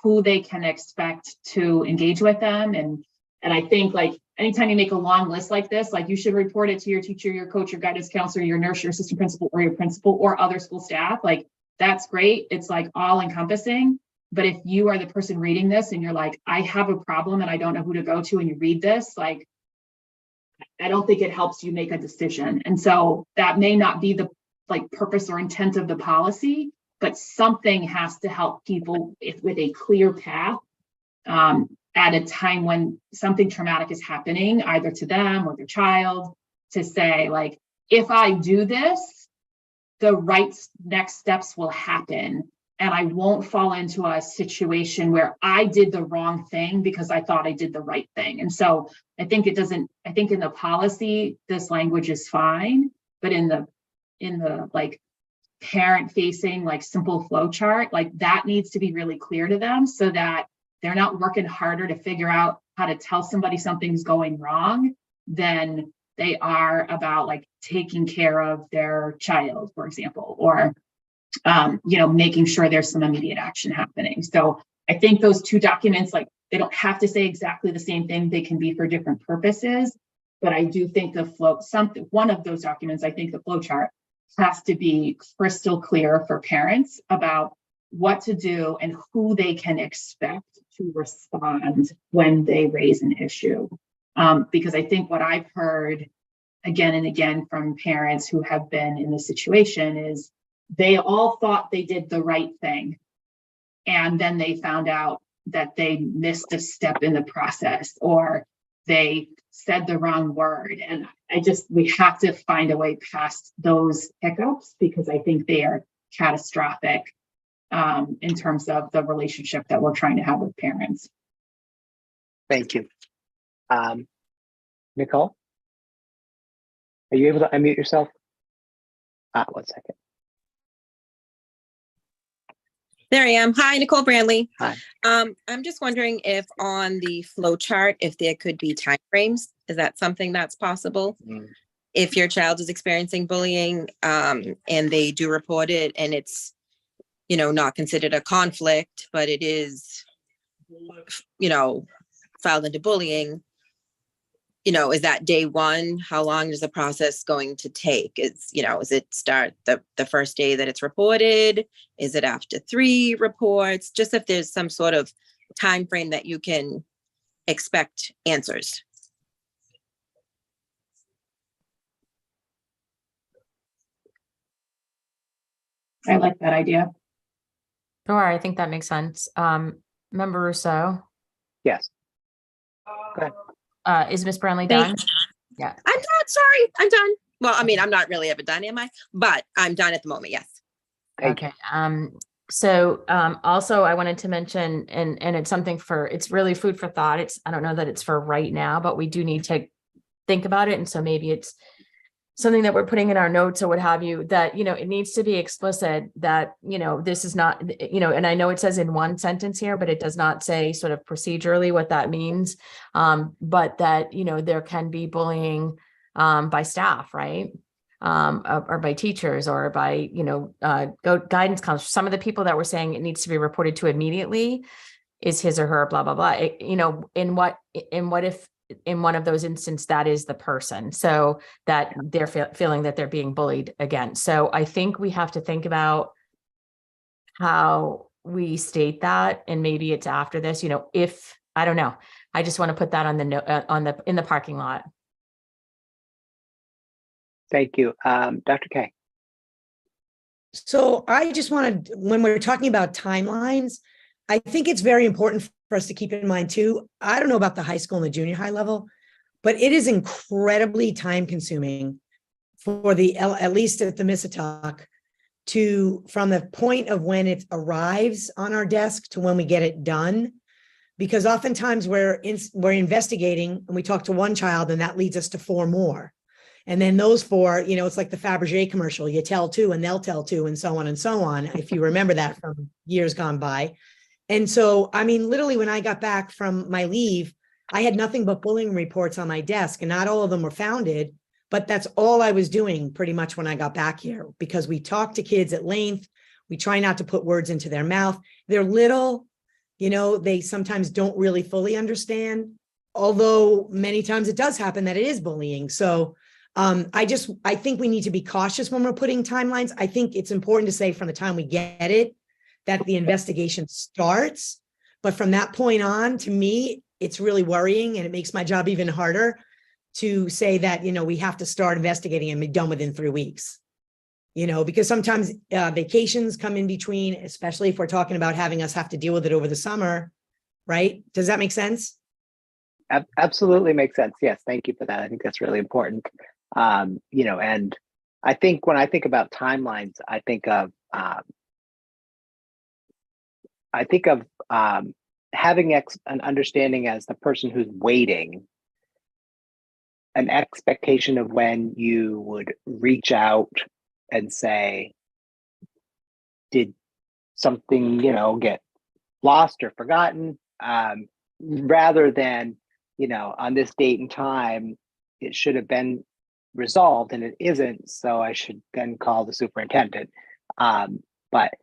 who they can expect to engage with them. And I think, like, anytime you make a long list like this, like, you should report it to your teacher, your coach, your guidance counselor, your nurse, your assistant principal, or your principal, or other school staff. Like, that's great. It's like all encompassing. But if you are the person reading this and you're like, I have a problem and I don't know who to go to, and you read this, like, I don't think it helps you make a decision. And so that may not be the purpose or intent of the policy, but something has to help people with a clear path at a time when something traumatic is happening, either to them or their child, to say, like, if I do this, the right next steps will happen. And I won't fall into a situation where I did the wrong thing because I thought I did the right thing. And so I think in the policy, this language is fine, but in the like parent facing, like, simple flow chart, like, that needs to be really clear to them so that they're not working harder to figure out how to tell somebody something's going wrong than they are about, like, taking care of their child, for example, or making sure there's some immediate action happening. So I think those two documents, like, they don't have to say exactly the same thing. They can be for different purposes. But I do think one of those documents, I think the flow chart, has to be crystal clear for parents about what to do and who they can expect to respond when they raise an issue. Because I think what I've heard again and again from parents who have been in this situation is they all thought they did the right thing. And then they found out that they missed a step in the process, or they said the wrong word. And we have to find a way past those hiccups, because I think they are catastrophic in terms of the relationship that we're trying to have with parents. Thank you. Nicole, are you able to unmute yourself? 1 second. There I am. Hi, Nicole Brandley. Hi. I'm just wondering if on the flow chart, if there could be timeframes. Is that something that's possible? If your child is experiencing bullying, and they do report it and it's, not considered a conflict, but it is, filed into bullying, is that day one? How long is the process going to take? Is it start the first day that it's reported? Is it after 3 reports? Just if there's some sort of time frame that you can expect answers. I like that idea. Sure, I think that makes sense. Member Rousseau, Yes. Go ahead. is Ms. Brownlee Thank done? Yeah. I'm done. Sorry, I'm done. Well, I mean, I'm not really ever done, am I? But I'm done at the moment. Yes. Thank you. Okay. So also I wanted to mention, and it's something it's really food for thought. I don't know that it's for right now, but we do need to think about it. And so maybe it's something that we're putting in our notes or what have you, that, it needs to be explicit that, this is not, and I know it says in one sentence here, but it does not say sort of procedurally what that means. But that, there can be bullying by staff, right? Or by teachers or by, guidance counselors. Some of the people that were saying it needs to be reported to immediately is his or her, blah, blah, blah. In what if in one of those instances that is the person, so that they're feeling that they're being bullied again. So I think we have to think about how we state that, and maybe it's after this, if, I don't know. I just want to put that on the note in the parking lot. Thank you. Dr. K. So I just wanted, when we're talking about timelines, I think it's very important for us to keep in mind too. I don't know about the high school and the junior high level, but it is incredibly time consuming for at least at the Mississauga, from the point of when it arrives on our desk to when we get it done. Because oftentimes we're investigating and we talk to one child and that leads us to 4 more. And then those 4, it's like the Fabergé commercial, you tell 2 and they'll tell 2 and so on, if you remember that from years gone by. And so, I mean, literally when I got back from my leave, I had nothing but bullying reports on my desk, and not all of them were founded, but that's all I was doing pretty much when I got back here, because we talk to kids at length. We try not to put words into their mouth. They're little, they sometimes don't really fully understand, although many times it does happen that it is bullying. So I think we need to be cautious when we're putting timelines. I think it's important to say from the time we get it, that the investigation starts. But from that point on, to me, it's really worrying, and it makes my job even harder to say that, we have to start investigating and be done within 3 weeks. Because sometimes vacations come in between, especially if we're talking about having us have to deal with it over the summer, right? Does that make sense? Absolutely makes sense. Yes, thank you for that. I think that's really important. And I think when I think about timelines, I think of having an understanding as the person who's waiting, an expectation of when you would reach out and say, did something, get lost or forgotten, rather than, on this date and time, it should have been resolved and it isn't, so I should then call the superintendent. But,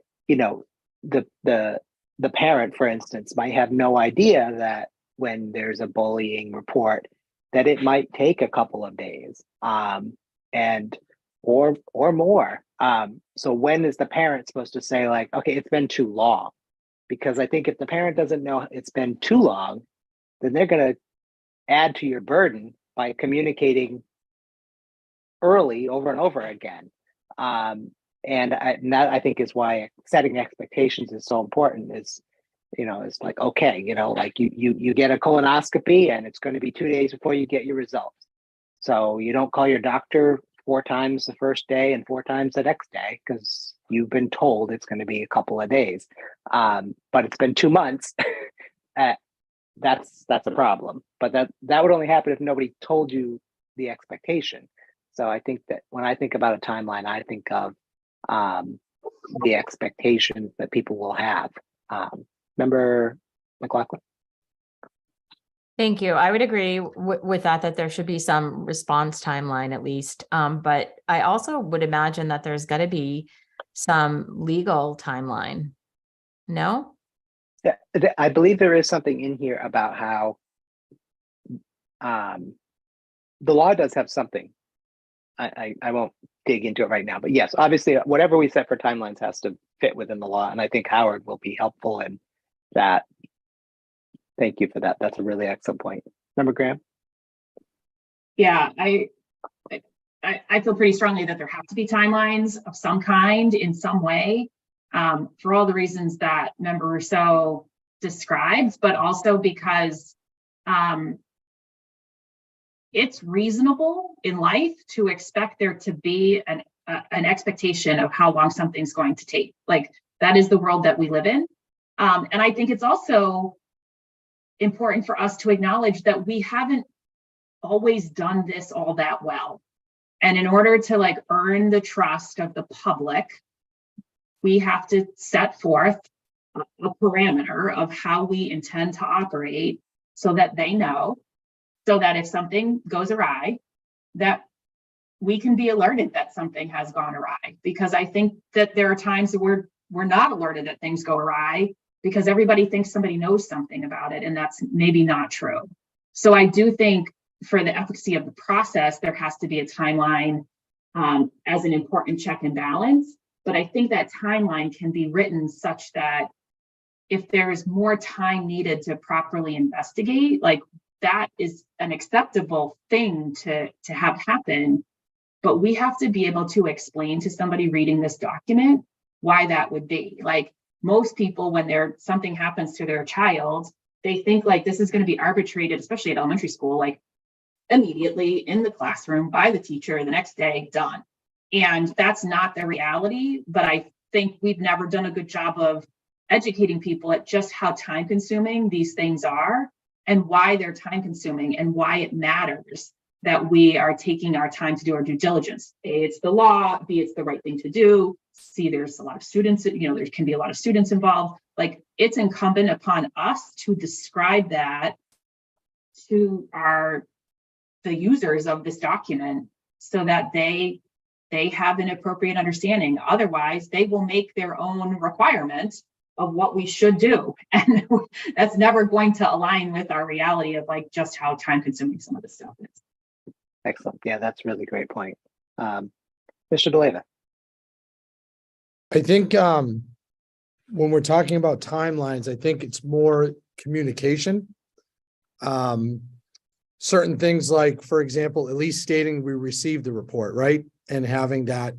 the parent, for instance, might have no idea that when there's a bullying report, that it might take a couple of days, and or more. So when is the parent supposed to say, like, okay, it's been too long? Because I think if the parent doesn't know it's been too long, then they're going to add to your burden by communicating early over and over again. And that I think is why setting expectations is so important. Is it's like, okay, like you get a colonoscopy and it's going to be 2 days before you get your results. So you don't call your doctor 4 times the first day and 4 times the next day because you've been told it's going to be a couple of days. But it's been 2 months. That's a problem. But that would only happen if nobody told you the expectation. So I think that when I think about a timeline, I think of the expectations that people will have. Member McLaughlin? Thank you. I would agree with that, that there should be some response timeline at least. But I also would imagine that there's got to be some legal timeline. No? Yeah, I believe there is something in here about how the law does have something. I won't dig into it right now, but yes, obviously, whatever we set for timelines has to fit within the law, and I think Howard will be helpful in that. Thank you for that. That's a really excellent point. Member Graham? Yeah, I feel pretty strongly that there have to be timelines of some kind in some way, for all the reasons that Member Rousseau describes, but also because it's reasonable in life to expect there to be an expectation of how long something's going to take. Like, that is the world that we live in. And I think it's also important for us to acknowledge that we haven't always done this all that well. And in order to like earn the trust of the public, we have to set forth a parameter of how we intend to operate so that they know, so that if something goes awry, that we can be alerted that something has gone awry. Because I think that there are times that we're not alerted that things go awry because everybody thinks somebody knows something about it, and that's maybe not true. So I do think for the efficacy of the process, there has to be a timeline as an important check and balance. But I think that timeline can be written such that if there is more time needed to properly investigate, like, that is an acceptable thing to have happen. But we have to be able to explain to somebody reading this document why that would be. Like, most people, when something happens to their child, they think like this is going to be arbitrated, especially at elementary school, like immediately in the classroom by the teacher, the next day, done. And that's not the reality. But I think we've never done a good job of educating people at just how time consuming these things are and why they're time consuming and why it matters that we are taking our time to do our due diligence. A, it's the law, B, it's the right thing to do. C, there's a lot of students, there can be a lot of students involved. Like, it's incumbent upon us to describe that to the users of this document so that they have an appropriate understanding. Otherwise, they will make their own requirements of what we should do. And that's never going to align with our reality of like just how time consuming some of this stuff is. Excellent. Yeah, that's a really great point. Mr. DeLeva. I think when we're talking about timelines, I think it's more communication. Certain things like, for example, at least stating we received the report, right? And having that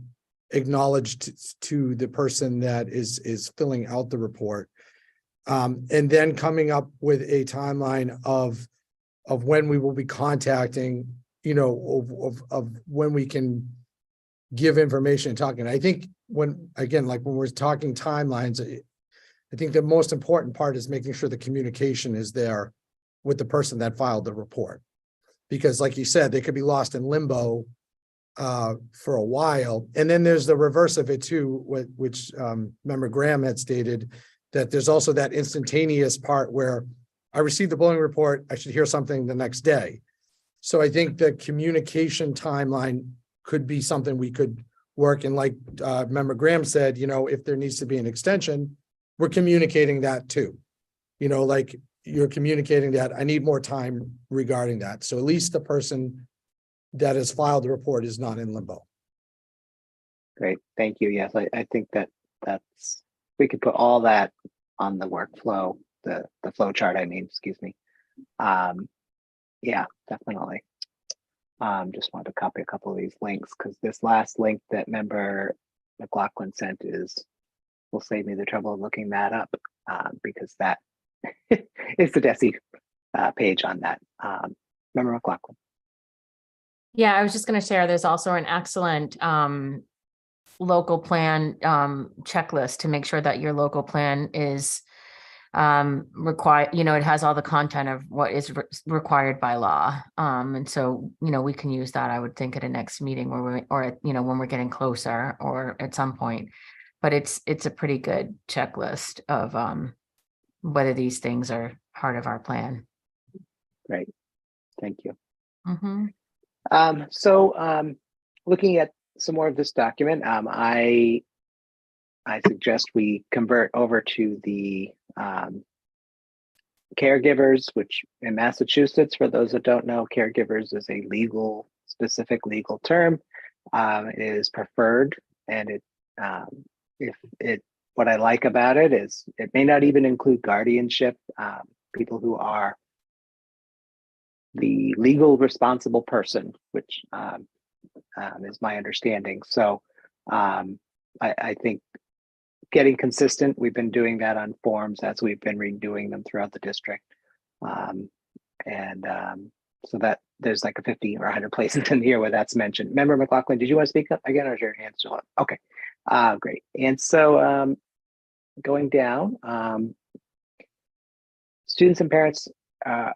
acknowledged to the person that is filling out the report. And then coming up with a timeline of when we will be contacting, of when we can give information and talking. I think when we're talking timelines, I think the most important part is making sure the communication is there with the person that filed the report. Because like you said, they could be lost in limbo for a while. And then there's the reverse of it too, which Member Graham had stated, that there's also that instantaneous part where I received the bullying report, I should hear something the next day. So I think the communication timeline could be something we could work. And like Member Graham said, if there needs to be an extension, we're communicating that too. Like you're communicating that I need more time regarding that. So at least the person that has filed the report is not in limbo. Great. Thank you. Yes, I think we could put all that on the workflow, the flow chart, excuse me. Yeah, definitely. Just wanted to copy a couple of these links because this last link that Member McLaughlin sent will save me the trouble of looking that up because that is the DESE page on that. Member McLaughlin. Yeah, I was just going to share, there's also an excellent local plan checklist to make sure that your local plan is required, it has all the content of what is required by law. And so, we can use that, I would think, at a next meeting when we're getting closer or at some point. but it's a pretty good checklist of whether these things are part of our plan. Great. Thank you. Mhm. Looking at some more of this document, I suggest we convert over to the caregivers, which in Massachusetts, for those that don't know, caregivers is a specific legal term. It is preferred, and what I like about it is it may not even include guardianship, people who are the legal responsible person, which is my understanding. So I think getting consistent, we've been doing that on forms as we've been redoing them throughout the district. So that there's like a 50 or 100 places in here where that's mentioned. Member McLaughlin, did you want to speak up again, or is your hand still up? Okay, great. And so going down, students and parents, our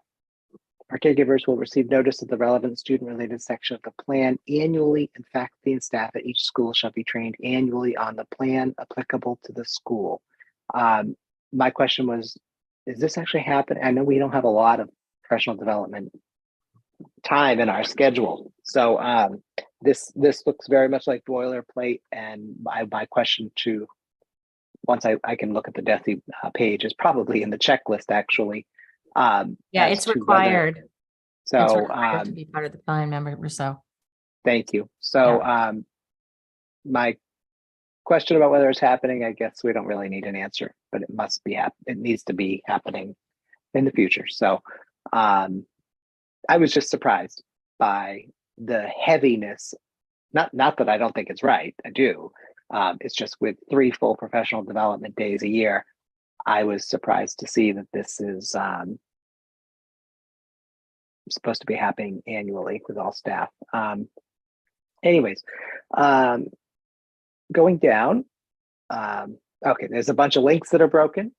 caregivers will receive notice of the relevant student-related section of the plan annually, and faculty and staff at each school shall be trained annually on the plan applicable to the school. My question was, is this actually happening? I know we don't have a lot of professional development time in our schedule, so this looks very much like boilerplate. And my question to, once I can look at the DESI page, is probably in the checklist actually. Yeah, it's required. So It's required to be part of the plan, member. So thank you. So my question about whether it's happening, I guess we don't really need an answer, but it must be it needs to be happening in the future. So I was just surprised by the heaviness. Not that I don't think it's right, I do. It's just with 3 full professional development days a year, I was surprised to see that this is supposed to be happening annually with all staff. Anyways, going down, okay, there's a bunch of links that are broken.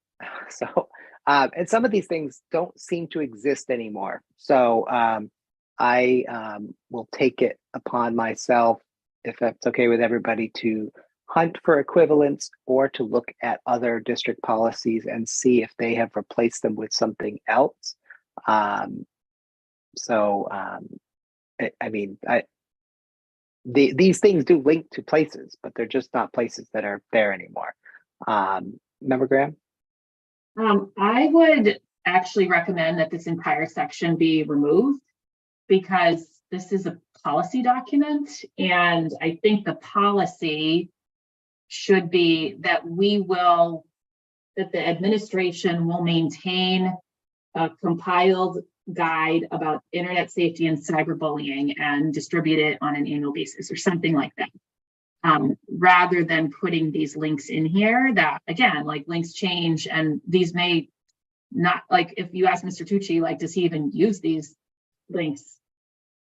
So, and some of these things don't seem to exist anymore. So I will take it upon myself, if that's okay with everybody, to hunt for equivalents or to look at other district policies and see if they have replaced them with something else. These things do link to places, but they're just not places that are there anymore. Member Graham? I would actually recommend that this entire section be removed, because this is a policy document, and I think the policy should be that that the administration will maintain a compiled guide about internet safety and cyberbullying and distribute it on an annual basis or something like that. Rather than putting these links in here that, again, like, links change, and these may not, like, if you ask Mr. Tucci, like, does he even use these links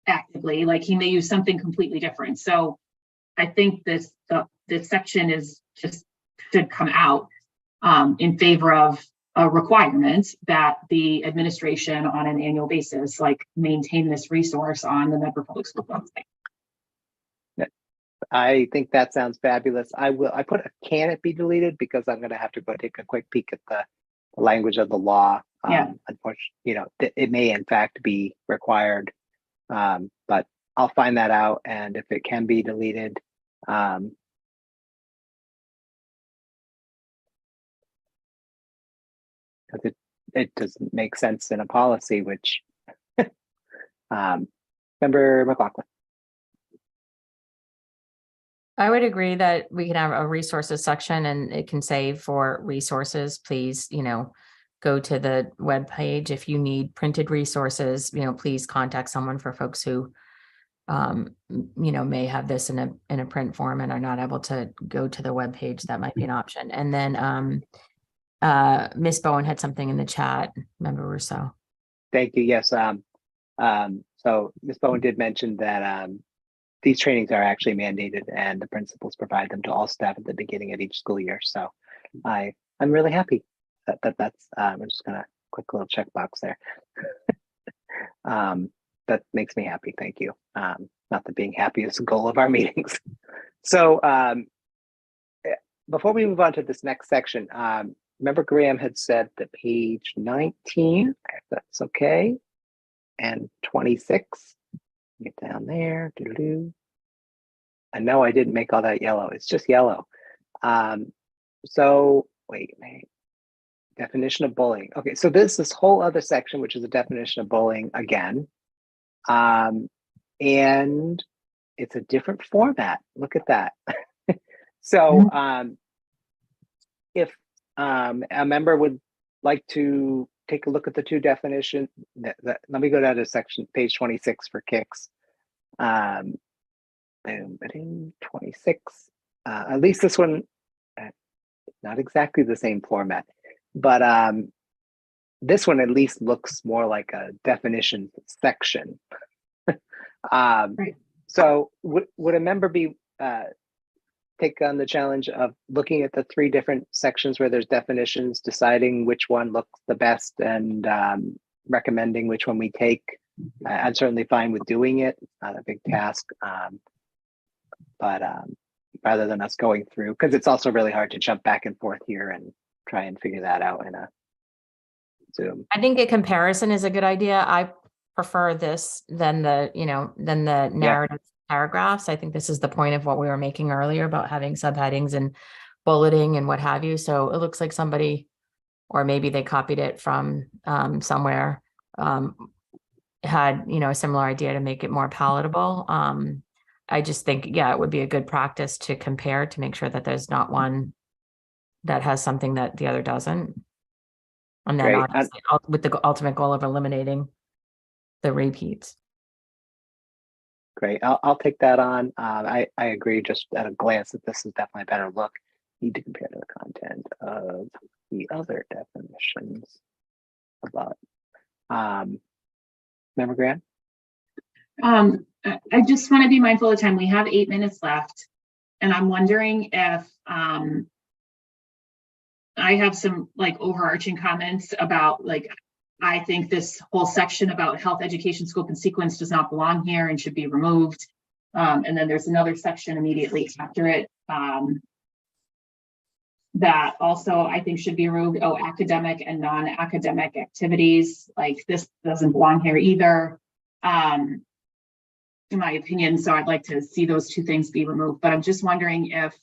actively? Like, he may use something completely different. So I think this section should come out in favor of a requirement that the administration on an annual basis, like, maintain this resource on the Medford Public School website. I think that sounds fabulous. I put a can it be deleted because I'm going to have to go take a quick peek at the language of the law. Unfortunately, it may in fact be required, but I'll find that out. And if it can be deleted, because it doesn't make sense in a policy, which Member McLaughlin. I would agree that we can have a resources section, and it can say, for resources, please, go to the web page. If you need printed resources, please contact someone, for folks who, may have this in a print form and are not able to go to the web page. That might be an option. And then Ms. Bowen had something in the chat, Member Rousseau. Thank you. Yes. So Ms. Bowen did mention that these trainings are actually mandated, and the principals provide them to all staff at the beginning of each school year. So I'm really happy that's I'm just gonna quick little checkbox there. That makes me happy. Thank you. Not that being happy is the goal of our meetings. So before we move on to this next section, remember Graham had said that page 19, if that's okay, and 26, get down there. Doo-doo-doo. I know I didn't make all that yellow. It's just yellow. So wait, definition of bullying. Okay, so there's this whole other section, which is a definition of bullying again. And it's a different format. Look at that. So if a member would like to take a look at the two definitions, let me go down to section page 26 for kicks. Boom, 26. At least this one, not exactly the same format, but this one at least looks more like a definition section. Right. So would a member be take on the challenge of looking at the three different sections where there's definitions, deciding which one looks the best, and recommending which one we take? I'm certainly fine with doing it. It's not a big task, but rather than us going through, because it's also really hard to jump back and forth here and try and figure that out in a Zoom. I think a comparison is a good idea. I prefer this than the narrative paragraphs. I think this is the point of what we were making earlier about having subheadings and bulleting and what have you. So it looks like somebody, or maybe they copied it from somewhere, had, a similar idea to make it more palatable. I just think, it would be a good practice to compare to make sure that there's not one that has something that the other doesn't. And then Great. obviously, with the ultimate goal of eliminating the repeats. Great, I'll take that on. I agree just at a glance that this is definitely a better look. Need to compare to the content of the other definitions about. Member Grant? I just want to be mindful of time. We have 8 minutes left, and I'm wondering if I have some overarching comments about I think this whole section about health education scope and sequence does not belong here and should be removed. And then there's another section immediately after it that also I think should be removed. Oh, academic and non-academic activities, this doesn't belong here either, in my opinion. So I'd like to see those two things be removed. But I'm just wondering if,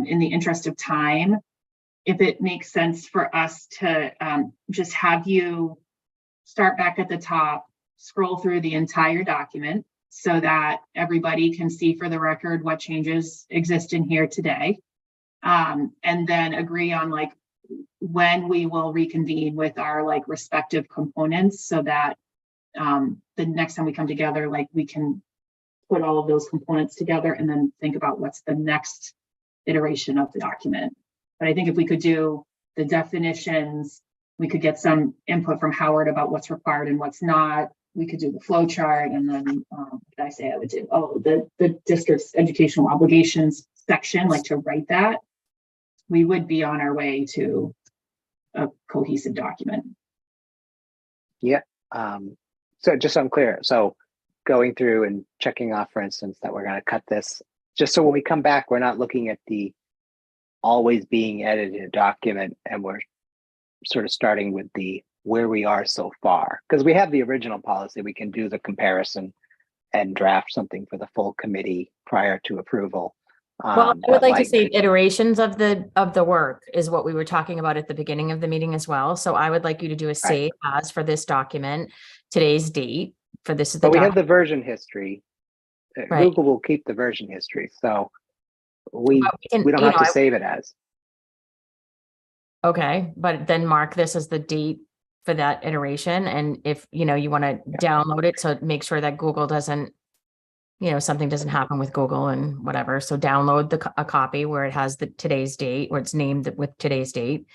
in the interest of time, if it makes sense for us to just have you start back at the top, scroll through the entire document so that everybody can see for the record what changes exist in here today. And then agree on when we will reconvene with our respective components so that the next time we come together, we can put all of those components together and then think about what's the next iteration of the document. But I think if we could do the definitions, we could get some input from Howard about what's required and what's not. We could do the flow chart, and then what did I say I would do? Oh, the district's educational obligations section, to write that. We would be on our way to a cohesive document. Yeah. So just so I'm clear, so going through and checking off, for instance, that we're going to cut this, just so when we come back, we're not looking at the always being edited document and we're sort of starting with the where we are so far, because we have the original policy. We can do the comparison and draft something for the full committee prior to approval. Well, I would like to say iterations of the work is what we were talking about at the beginning of the meeting as well. So I would like you to do a save as for this document, today's date for this is the. But we have the version history. Right. Google will keep the version history, so we can, don't have to save it as. Okay, but then mark this as the date for that iteration, and if you want to download it, so make sure that Google doesn't. Something doesn't happen with Google and whatever. So download a copy where it has the today's date, where it's named with today's date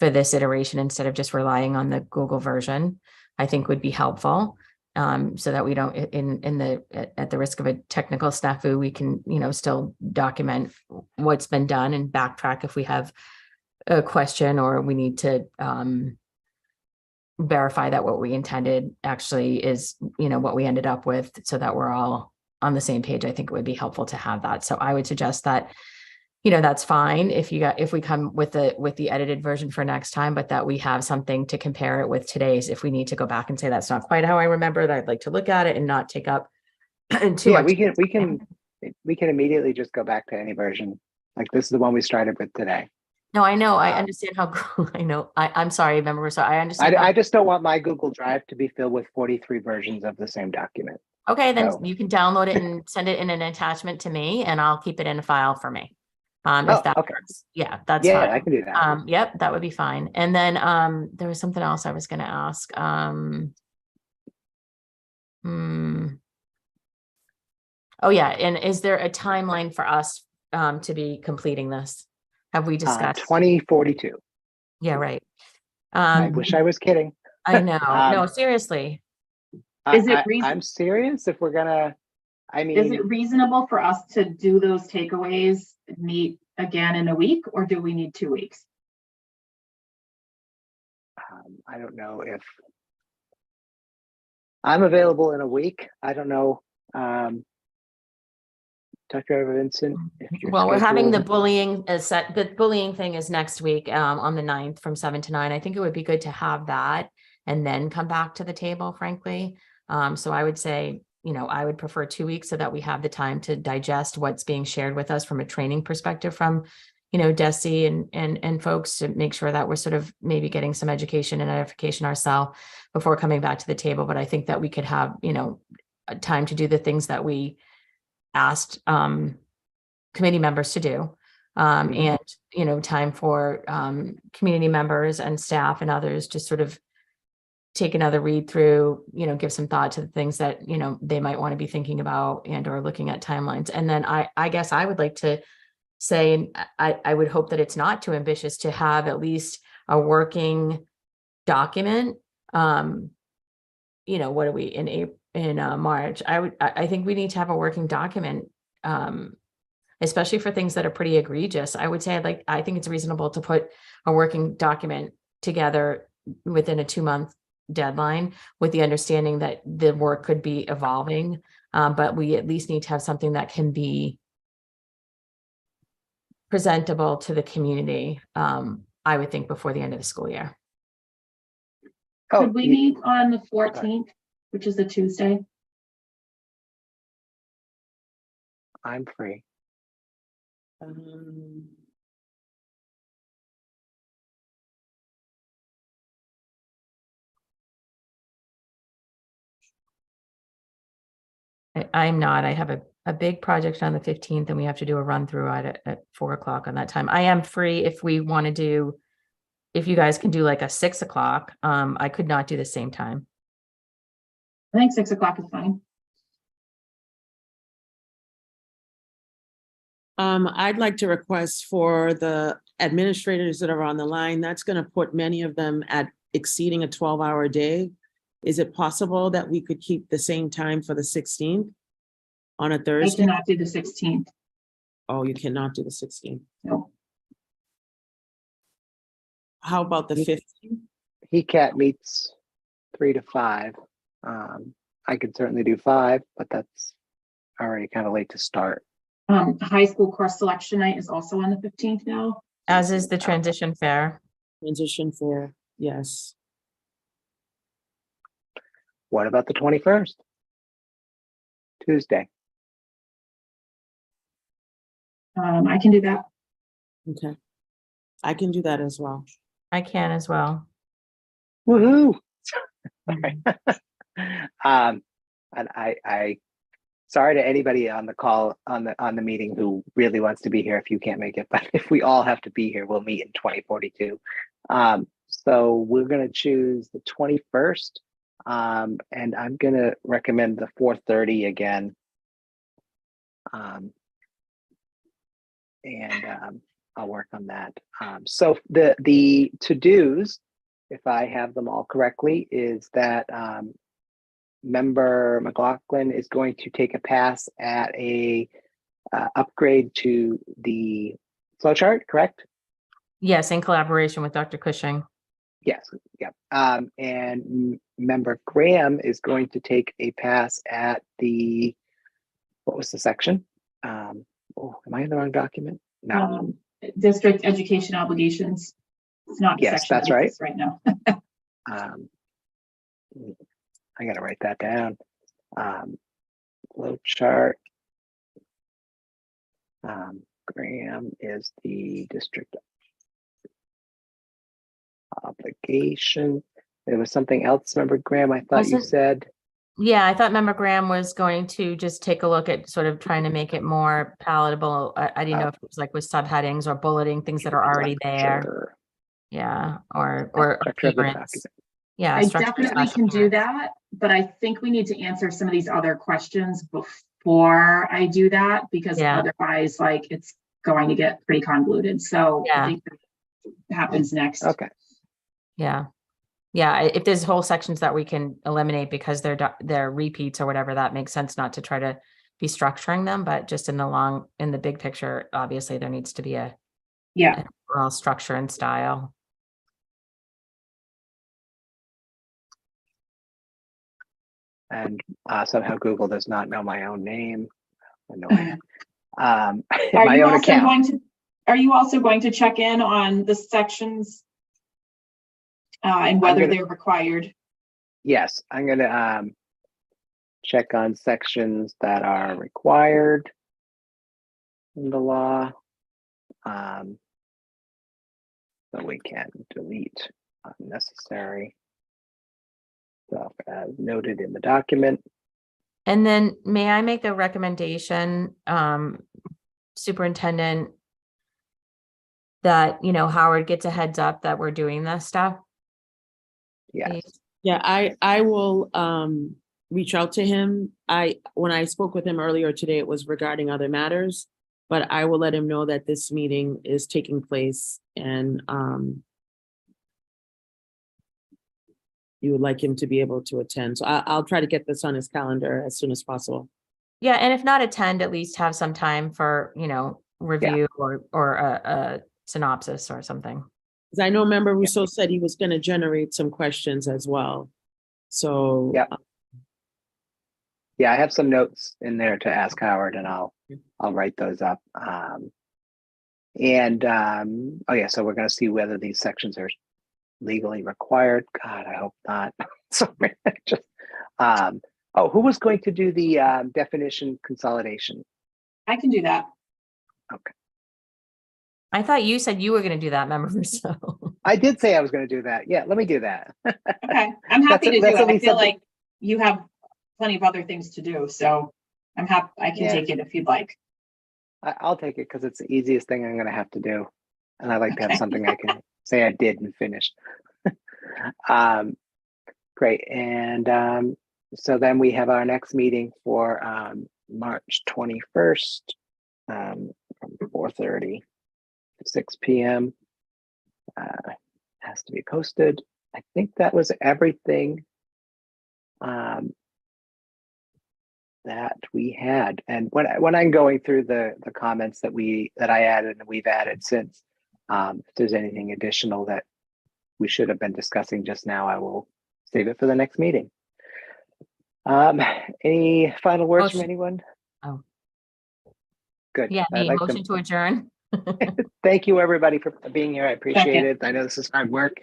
for this iteration instead of just relying on the Google version, I think would be helpful. So that we don't at the risk of a technical snafu, we can, still document what's been done and backtrack if we have a question or we need to verify that what we intended actually is, what we ended up with, so that we're all on the same page. I think it would be helpful to have that. So I would suggest that that's fine if we come with the edited version for next time, but that we have something to compare it with today's. If we need to go back and say that's not quite how I remember it, I'd like to look at it and not take up too Yeah, much. we can immediately just go back to any version. Like this is the one we started with today. No, I know. I understand how. I know. I'm sorry. Remember, so I understand. I just don't want my Google Drive to be filled with 43 versions of the same document. Okay, then So- you can download it and send it in an attachment to me, and I'll keep it in a file for me. Oh, If that okay. works. Yeah, that's Yeah, fine. I can do that. Yep, that would be fine. And then there was something else I was going to ask. Oh yeah, and is there a timeline for us to be completing this? Have we discussed? 2042. Yeah, right. I wish I was kidding. I know. No, seriously. Is it I'm serious. If we're gonna, I Is mean, it reasonable for us to do those takeaways, meet again in a week, or do we need 2 weeks? I don't know if I'm available in a week. I don't know. Dr. Vincent, if your Well, we're having the schedule- bullying the bullying thing is next week on the 9th from 7 to 9. I think it would be good to have that and then come back to the table, frankly. So I would say, I would prefer 2 weeks so that we have the time to digest what's being shared with us from a training perspective from, DESE and folks, to make sure that we're sort of maybe getting some education and edification ourselves before coming back to the table. But I think that we could have, a time to do the things that we asked committee members to do, and time for community members and staff and others to sort of take another read through, give some thought to the things that they might want to be thinking about and or looking at timelines. And then I guess I would like to say, and I would hope that it's not too ambitious to have at least a working document. What are we in March? I think we need to have a working document, especially for things that are pretty egregious. I would say I think it's reasonable to put a working document together within a 2-month deadline, with the understanding that the work could be evolving. But we at least need to have something that can be presentable to the community, I would think, before the end of the school year. Oh, Could we meet on the 14th, which is a Tuesday? I'm free. I'm not. I have a big project on the 15th, and we have to do a run through at 4:00 on that time. I am free if we want to do, if you guys can do like a 6:00. I could not do the same time. I think 6 o'clock is fine. I'd like to request for the administrators that are on the line, that's going to put many of them at exceeding a 12-hour day. Is it possible that we could keep the same time for the 16th on a I Thursday? cannot do the 16th. Oh, you cannot do the 16th. No. How about the 15th? HECAT meets 3 to 5. I could certainly do 5, but that's already kind of late to start. High school course selection night is also on the 15th now. As is the transition fair. Transition fair, yes. What about the 21st? Tuesday. I can do that. Okay. I can do that as well. I can as well. Woohoo! All right. And I sorry to anybody on the call on the meeting who really wants to be here if you can't make it, but if we all have to be here, we'll meet in 2042. So we're going to choose the 21st, and I'm going to recommend the 4:30 again. I'll work on that. So the to-dos, if I have them all correctly, is that Member McLaughlin is going to take a pass at a upgrade to the flowchart, correct? Yes, in collaboration with Dr. Cushing. Yes, yeah. And Member Graham is going to take a pass at the, what was the section? Oh, am I in the wrong document? No. District education obligations. It's not a Yes, section that's that right. exists right now. I gotta write that down. Flow chart. Graham is the district obligation. There was something else, remember, Graham? I thought you Wasn't- said. Yeah, I thought member Graham was going to just take a look at sort of trying to make it more palatable. I didn't know if it was like with subheadings or bulleting things that are already there. Structure. Yeah, or Structure of the appearance. document. Yeah, I structure definitely slash can do appearance. that, but I think we need to answer some of these other questions before I do that, because Yeah. otherwise, like, it's going to get pretty convoluted. So I Yeah. think that happens next. Okay. Yeah. Yeah, if there's whole sections that we can eliminate because they're repeats or whatever, that makes sense not to try to be structuring them, but just in the big picture, obviously there needs to be an overall structure and style. And somehow Google does not know my own name. Annoying. Are My you own also account. are you also going to check in on the sections and whether they're required? Yes, I'm gonna check on sections that are required in the law. So we can delete unnecessary stuff as noted in the document. And then may I make a recommendation, superintendent, that, Howard gets a heads up that we're doing this stuff? Yes. Please? Yeah, I will reach out to him. When I spoke with him earlier today, it was regarding other matters, but I will let him know that this meeting is taking place and you would like him to be able to attend. So I'll try to get this on his calendar as soon as possible. Yeah, and if not attend, at least have some time for, review or a synopsis or something. Because I know member Rousseau said he was going to generate some questions as well. So Yeah. Yeah, I have some notes in there to ask Howard, and I'll write those up. Oh yeah, so we're going to see whether these sections are legally required. God, I hope not. So just who was going to do the definition consolidation? I can do that. Okay. I thought you said you were going to do that, member Rousseau. I did say I was going to do that. Yeah, let me do that. Okay, I'm happy to do that's it. at I least feel something- like you have plenty of other things to do, so I'm happy. I can take it if you'd like. I'll take it because it's the easiest thing I'm going to have to do, and I like to have something I can say I did and finished. Great, and so then we have our next meeting for March 21st from 4:30 to 6 p.m. Has to be posted. I think that was everything that we had. And when I'm going through the comments that I added and we've added since, if there's anything additional that we should have been discussing just now, I will save it for the next meeting. Any final words from anyone? Oh. Good. Yeah, I'd like motion to adjourn. Thank you, everybody, for being here. I appreciate Second. it. I know this is hard work.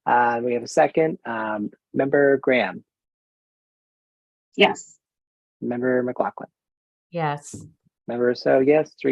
We have a second. Member Graham, Yes. Member McLaughlin, Yes. Member So, yes, 3